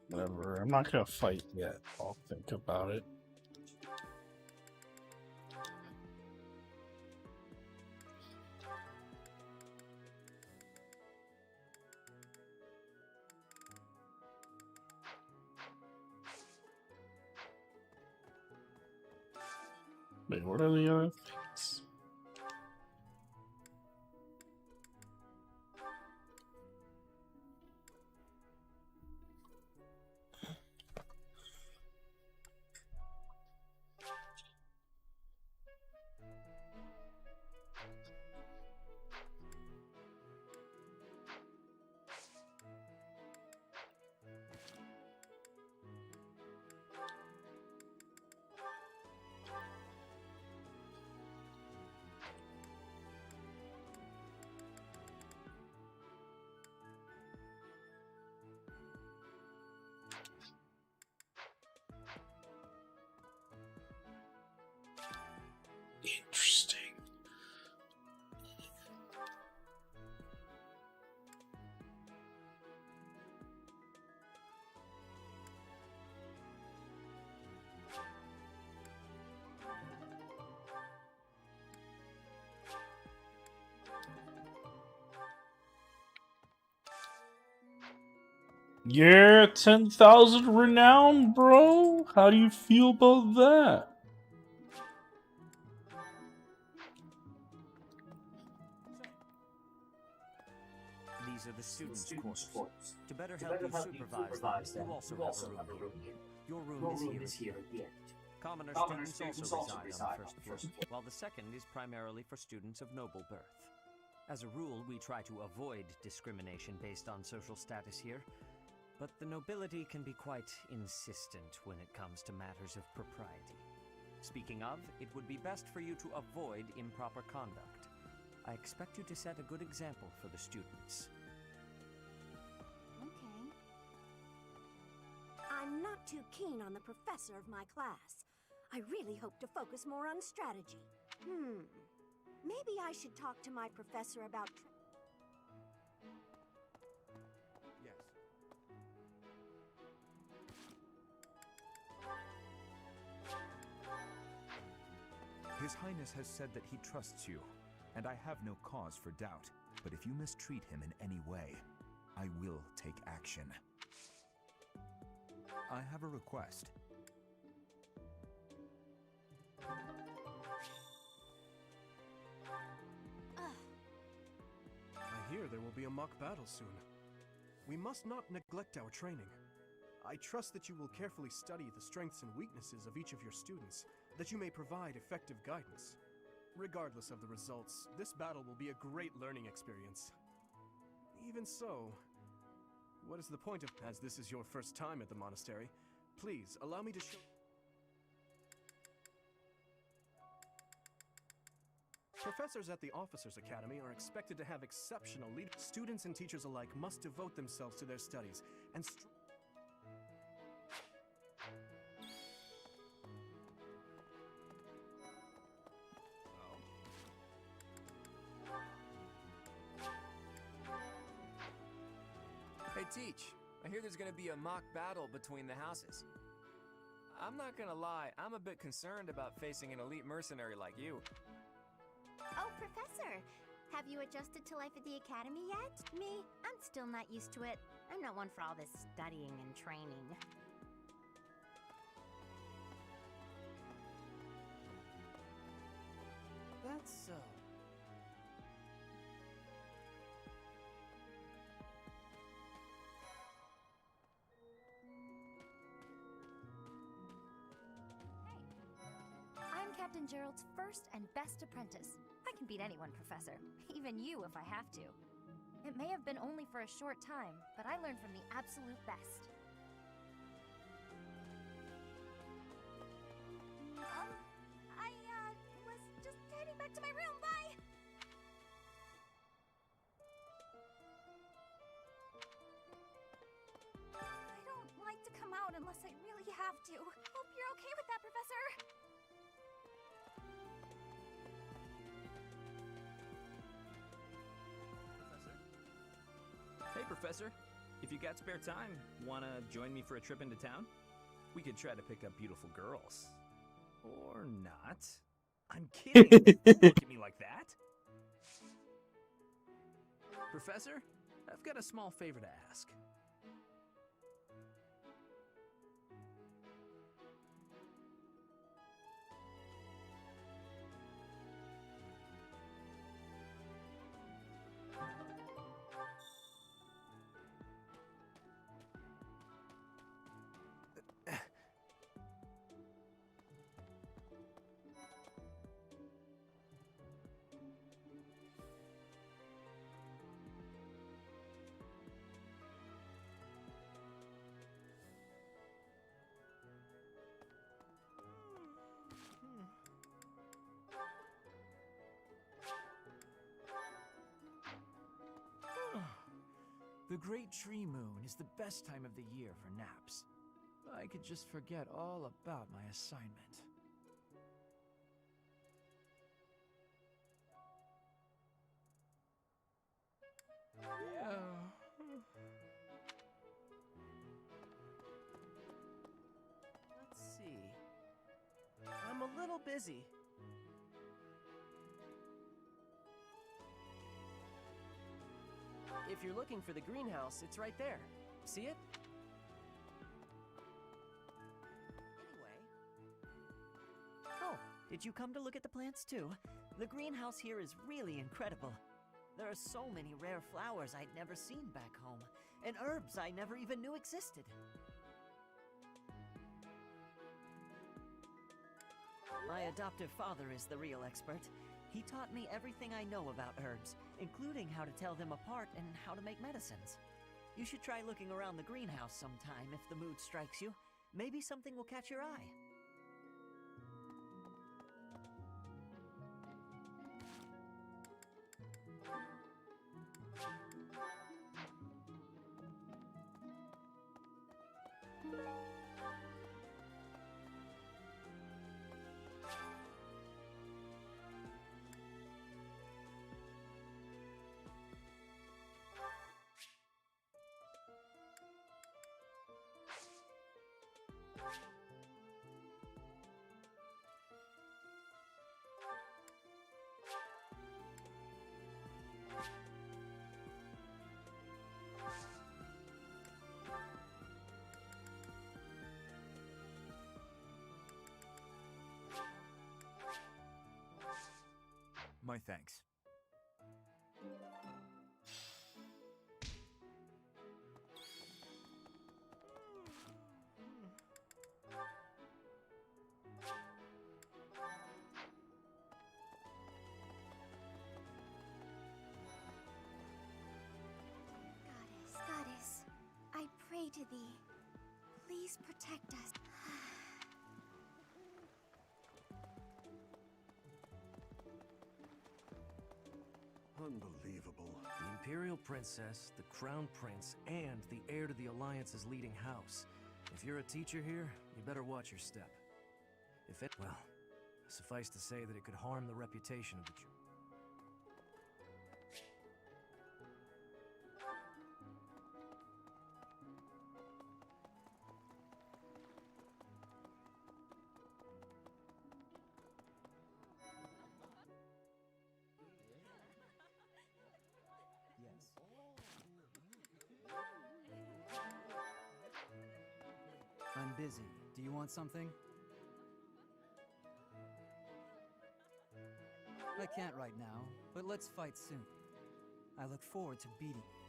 Whatever. I'm not gonna fight yet. I'll think about it. Wait, what are the other things? Interesting. Yeah, 10,000 renown, bro. How do you feel about that? These are the students' quarters. To better help you supervise them, you also have a room here. Your room is here at the end. Commoner students also reside on the first floor, while the second is primarily for students of noble birth. As a rule, we try to avoid discrimination based on social status here, but the nobility can be quite insistent when it comes to matters of propriety. Speaking of, it would be best for you to avoid improper conduct. I expect you to set a good example for the students. Okay. I'm not too keen on the professor of my class. I really hope to focus more on strategy. Maybe I should talk to my professor about... His Highness has said that he trusts you, and I have no cause for doubt. But if you mistreat him in any way, I will take action. I have a request. I hear there will be a mock battle soon. We must not neglect our training. I trust that you will carefully study the strengths and weaknesses of each of your students, that you may provide effective guidance. Regardless of the results, this battle will be a great learning experience. Even so, what is the point of... As this is your first time at the monastery, please allow me to show... Professors at the Officers' Academy are expected to have exceptional leadership. Students and teachers alike must devote themselves to their studies and Hey, Teach. I hear there's gonna be a mock battle between the houses. I'm not gonna lie, I'm a bit concerned about facing an elite mercenary like you. Oh, Professor! Have you adjusted to life at the Academy yet? Me? I'm still not used to it. I'm not one for all this studying and training. That's so. I'm Captain Gerald's first and best apprentice. I can beat anyone, Professor. Even you if I have to. It may have been only for a short time, but I learned from the absolute best. I was just heading back to my room. Bye! I don't like to come out unless I really have to. Hope you're okay with that, Professor. Hey, Professor. If If you got spare time, wanna join me for a trip into town? We could try to pick up beautiful girls. Or not. I'm kidding! Don't look at me like that! Professor, I've got a small favor to ask. The Great Tree Moon is the best time of the year for naps. I could just forget all about my assignment. Let's see. I'm a little busy. If you're looking for the greenhouse, it's right there. See it? Oh, did you come to look at the plants too? The greenhouse here is really incredible. There are so many rare flowers I'd never seen back home, and herbs I never even knew existed. My adoptive father is the real expert. He taught me everything I know about herbs, including how to tell them apart and how to make medicines. You should try looking around the greenhouse sometime if the mood strikes you. Maybe something will catch your eye. My thanks. Goddess, I pray to thee. Please protect us. Unbelievable. The Imperial Princess, the Crown Prince, and the heir to the Alliance's leading house. If you're a teacher here, you better watch your step. If it, well, suffice to say that it could harm the reputation of the I'm busy. Do you want something? I can't right now, but let's fight soon. I look forward to beating you.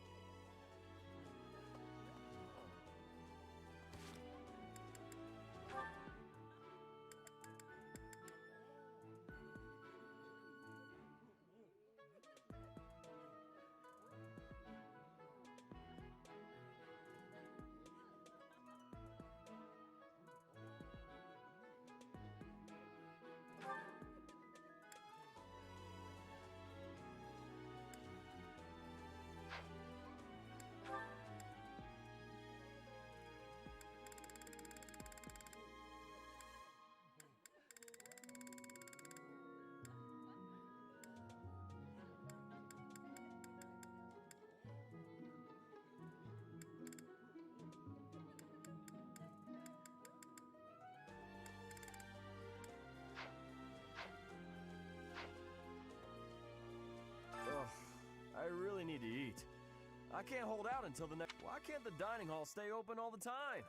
I can't hold out until the next. Why can't the dining hall stay open all the time?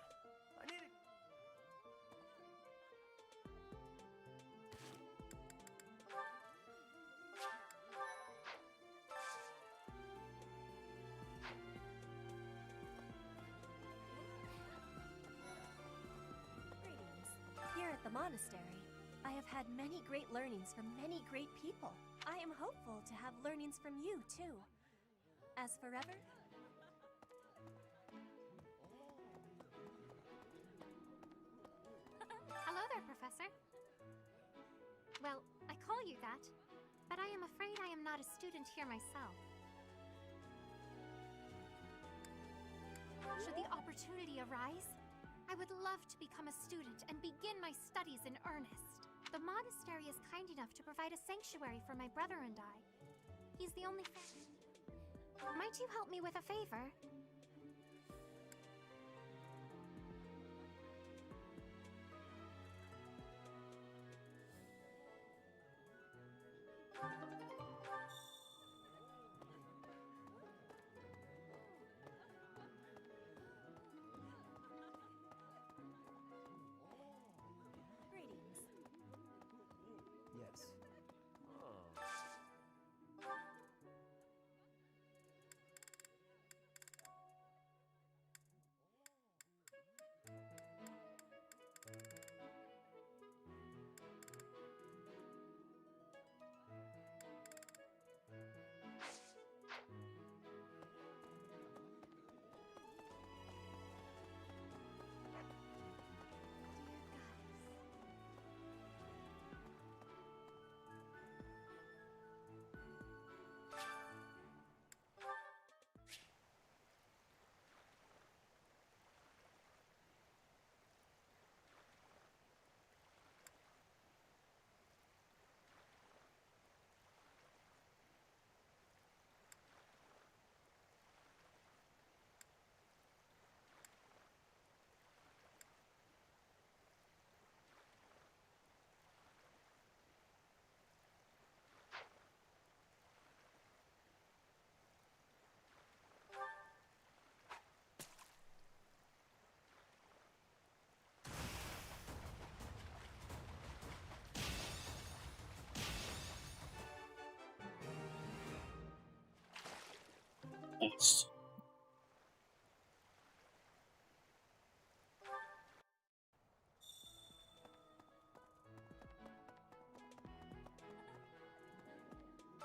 I need it. Greetings. Here at the monastery, I have had many great learnings from many great people. I am hopeful to have learnings from you, too. As forever, Hello there, Professor. Well, I call you that, but I am afraid I am not a student here myself. Should the opportunity arise, I would love to become a student and begin my studies in earnest. The monastery is kind enough to provide a sanctuary for my brother and I. He's the only Might you help me with a favor? greetings. Yes. Oh. Yes.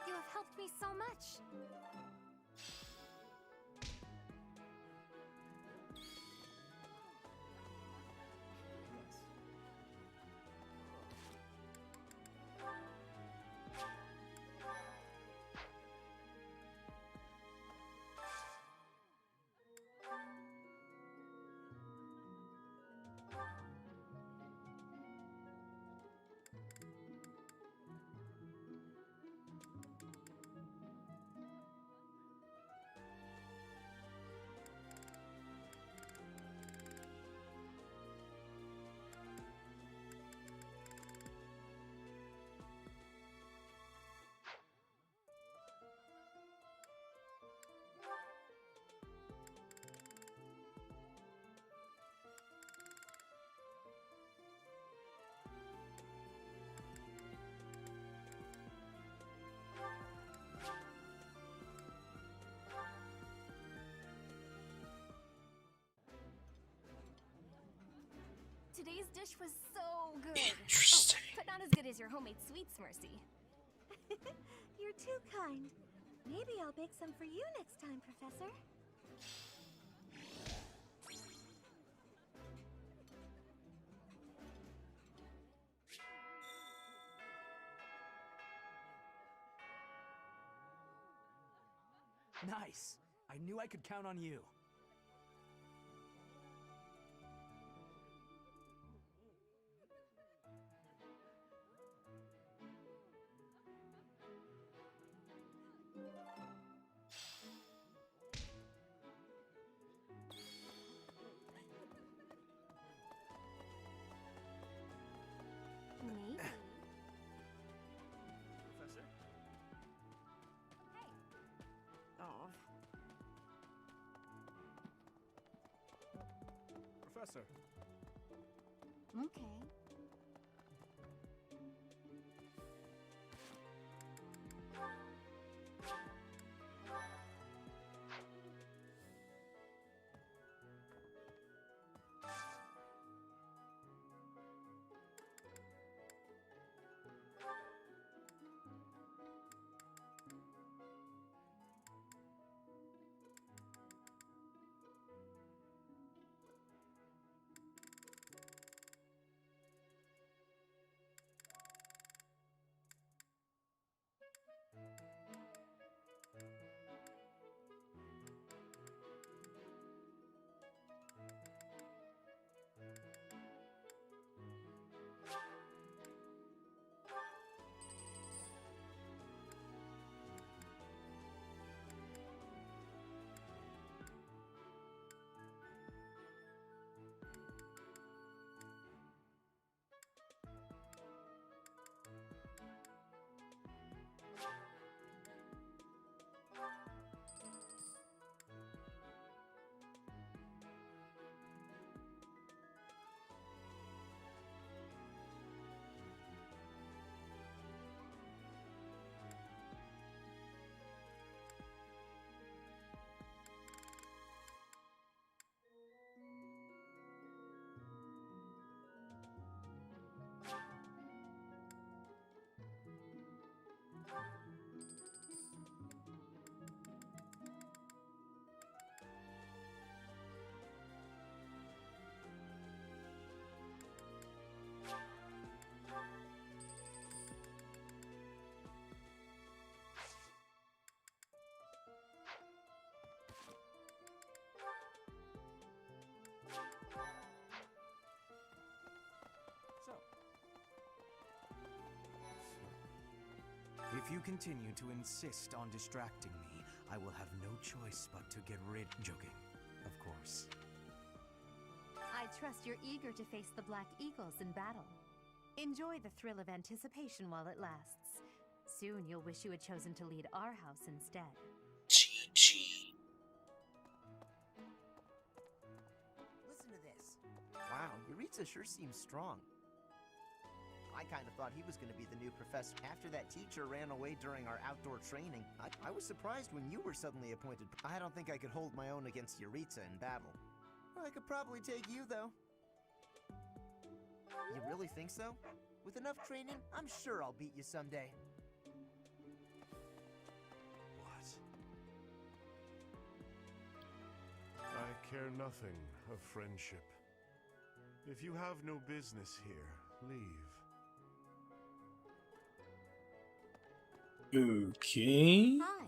You have helped me so much. Today's dish was so good. Interesting. Oh, but not as good as your homemade sweets, Mercy. You're too kind. Maybe I'll bake some for you next time, Professor. Nice. I knew I could count on you. Maybe. Professor? Oh. Professor. Okay. If you continue to insist on distracting me, I will have no choice but to get rid— Joking, of course. I trust you're eager to face the Black Eagles in battle. Enjoy the thrill of anticipation while it lasts. Soon you'll wish you had chosen to lead our house instead. Listen to this. Wow, YEEAAH sure seems strong. I kind of thought he was going to be the new professor. After that teacher ran away during our outdoor training, I was surprised when you were suddenly appointed. I don't think I could hold my own against YEEAAH in battle. I could probably take you, though. You really think so? With enough training, I'm sure I'll beat you someday. What? I care nothing of friendship. If you have no business here, leave. Okay. Hi.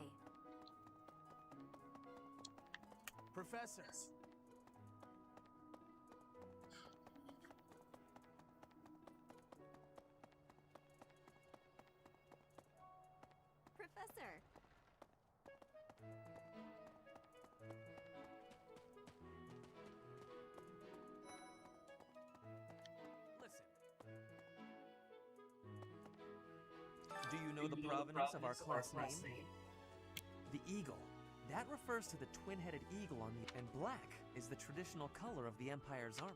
Professor. Professor! Do you know the provenance of our class name? The eagle. That refers to the twin-headed eagle on the— and black is the traditional color of the Empire's armor.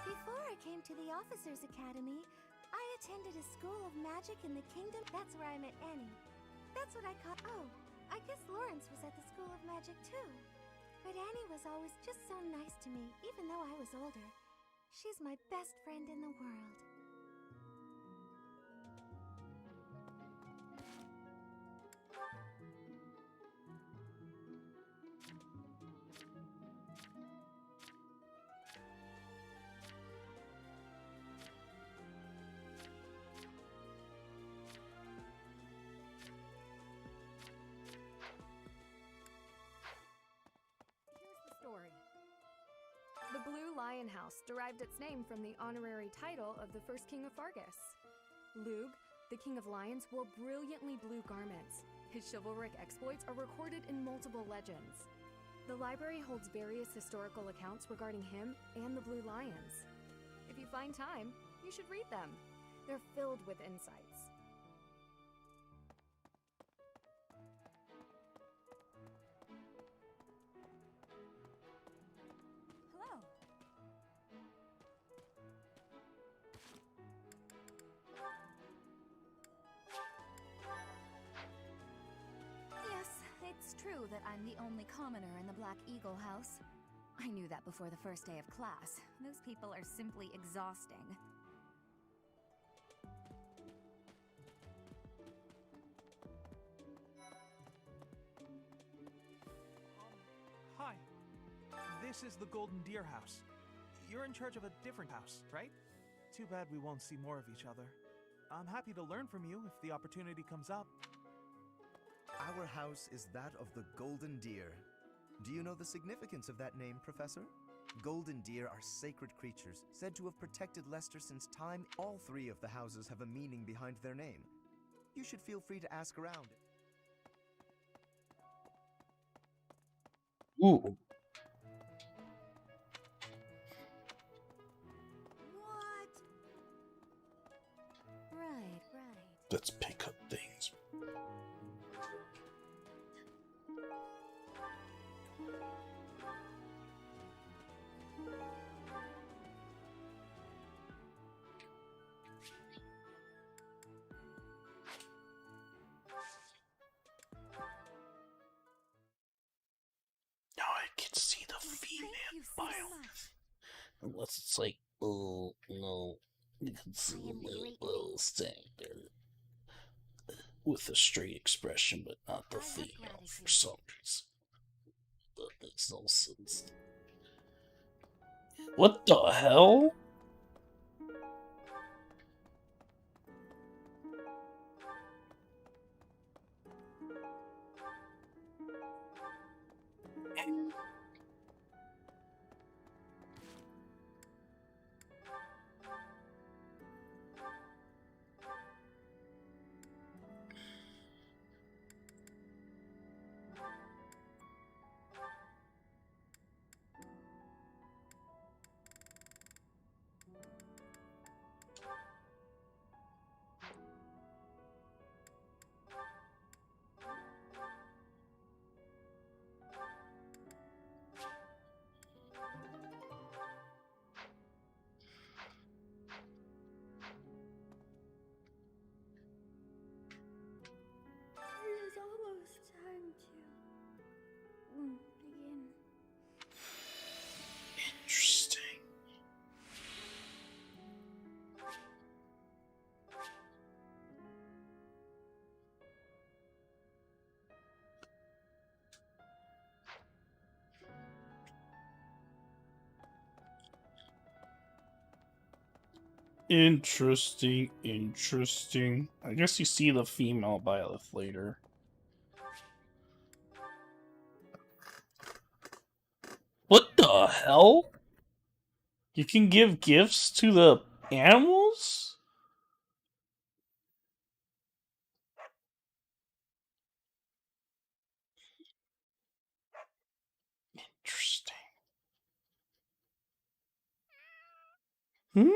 Before I came to the Officers Academy, I attended a school of magic in the kingdom. That's where I met Annie. That's what I call— Oh, I guess Lawrence was at the school of magic too. But Annie was always just so nice to me, even though I was older. She's my best friend in the world. Story. The Blue Lion House derived its name from the honorary title of the first king of Fargus. Lugh, the king of lions, wore brilliantly blue garments. His chivalric exploits are recorded in multiple legends. The library holds various historical accounts regarding him and the Blue Lions. If you find time, you should read them. They're filled with insights. Hello. Yes, it's true that I'm the only commoner in the Black Eagle house. I knew that before the first day of class. Those people are simply exhausting. Hi. This is the Golden Deer House. You're in charge of a different house, right? Too bad we won't see more of each other. I'm happy to learn from you if the opportunity comes up. Our house is that of the Golden Deer. Do you know the significance of that name, Professor? Golden deer are sacred creatures, said to have protected Leicester since time. All three of the houses have a meaning behind their name. You should feel free to ask around. Ooh. What? Right, right. Let's pick up things. Now I can see the female biome. Unless it's like, oh no, you can see a little standard with a straight expression, but not the female for some reason. That makes no sense. What the hell? It is almost time to begin. Interesting. Interesting, interesting. I guess you see the female Byleth later. What the hell? You can give gifts to the animals? Interesting. Hmm?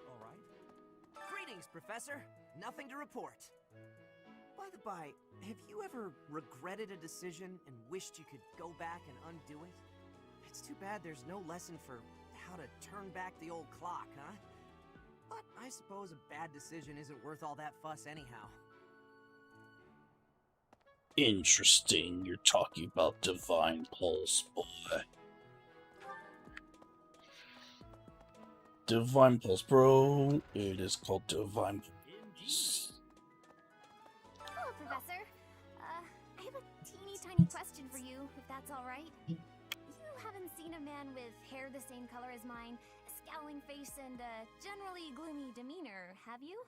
All right. Greetings, Professor. Nothing to report. By the by, have you ever regretted a decision and wished you could go back and undo it? It's too bad there's no lesson for how to turn back the old clock, huh? But I suppose a bad decision isn't worth all that fuss anyhow. Interesting. You're talking about Divine Pulse, boy. Divine Pulse, bro. It is called Divine Pulse. Hello, Professor. I have a teeny tiny question for you, if that's all right. You haven't seen a man with hair the same color as mine, a scowling face, and a generally gloomy demeanor, have you?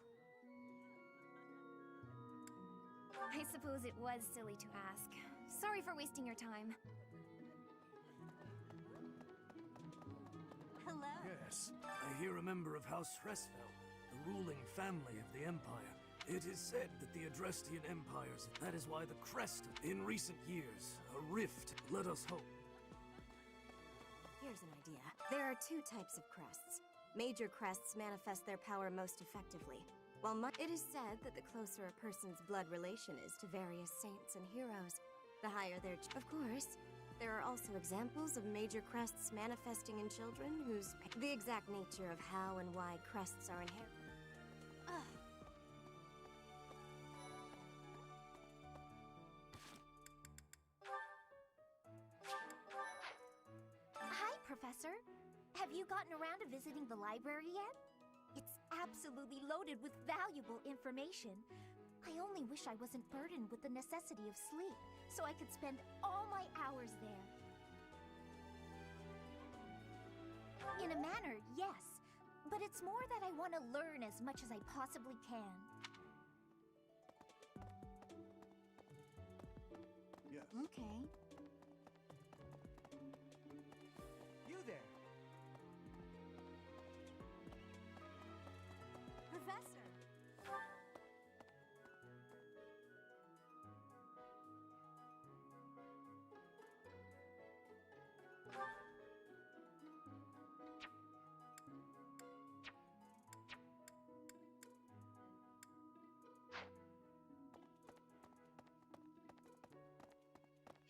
I suppose it was silly to ask. Sorry for wasting your time. Hello. Yes, I hear a member of House Fresfel, the ruling family of the Empire. It is said that the Adrestian Empires, that is why the crest. In recent years, a rift, let us hope. Here's an idea. There are two types of crests. Major crests manifest their power most effectively, while it is said that the closer a person's blood relation is to various saints and heroes, the higher their Of course, there are also examples of major crests manifesting in children whose the exact nature of how and why crests are inherited. Hi, Professor. Have you gotten around to visiting the library yet? It's absolutely loaded with valuable information. I only wish I wasn't burdened with the necessity of sleep, so I could spend all my hours there. In a manner, yes. But it's more that I want to learn as much as I possibly can. Yes. Okay. You there! Professor!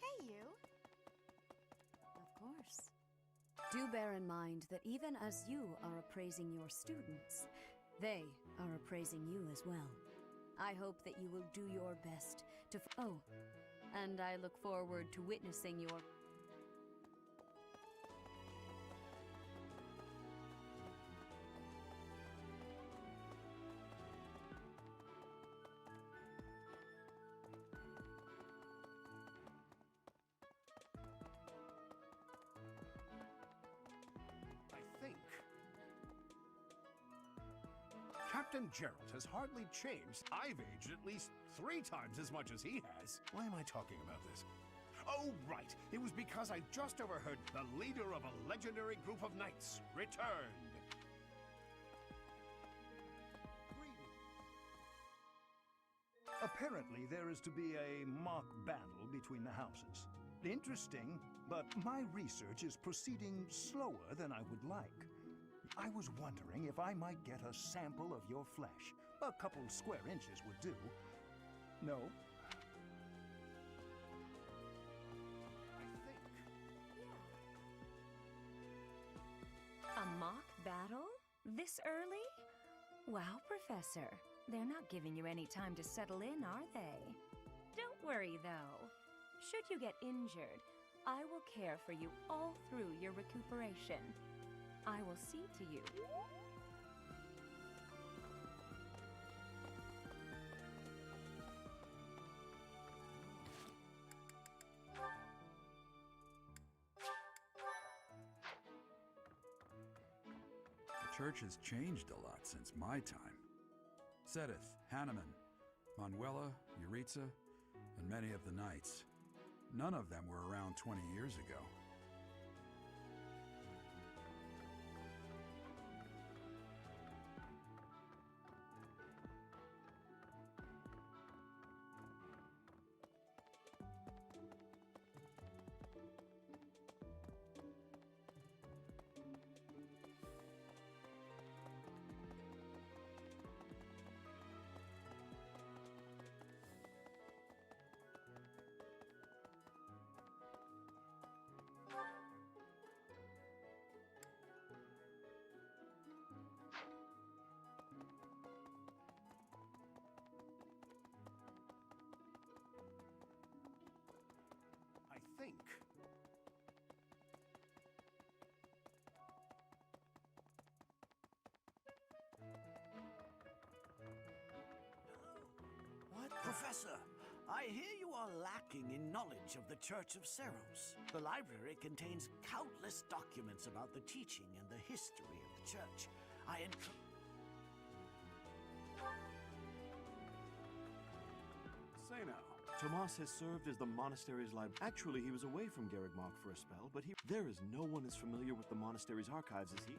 Hey, you. Of course. Do bear in mind that even as you are appraising your students, they are appraising you as well. I hope that you will do your best to oh, and I look forward to witnessing your... I think Captain Gerald has hardly changed. I've aged at least 3 times as much as he has. Why am I talking about this? Oh, right. It was because I just overheard the leader of a legendary group of knights returned. Apparently, there is to be a mock battle between the houses. Interesting, but my research is proceeding slower than I would like. I was wondering if I might get a sample of your flesh. A couple square inches would do. No? A mock battle? This early? Wow, Professor. They're not giving you any time to settle in, are they? Don't worry, though. Should you get injured, I will care for you all through your recuperation. I will see to you. The church has changed a lot since my time. Sedith, Hanneman, Manuela, YEEAAH, and many of the knights. None of them were around 20 years ago. I think. What? Professor, I hear you are lacking in knowledge of the Church of Seros. The library contains countless documents about the teaching and the history of the Church. I encourage... Say now. Tomas has served as the monastery's librarian. Actually, he was away from Garrigmark for a spell, but there is no one as familiar with the monastery's archives as he.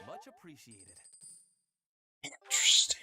Much appreciated. Interesting.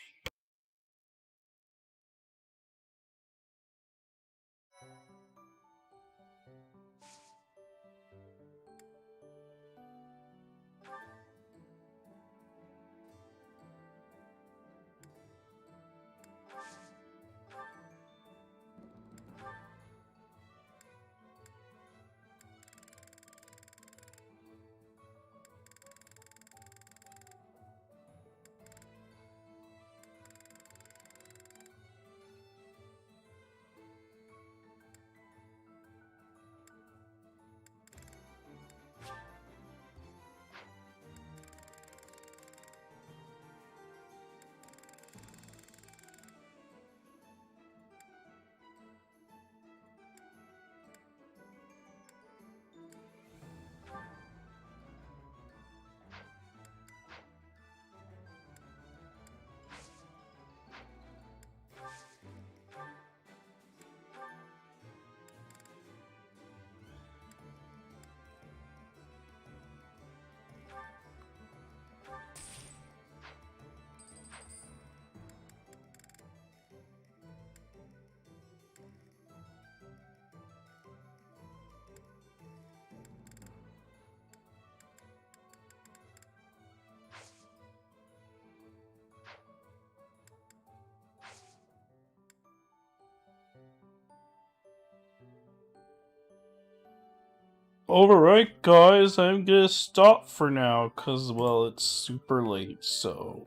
Alright, guys, I'm gonna stop for now, because, well, it's super late, so.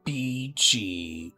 BG.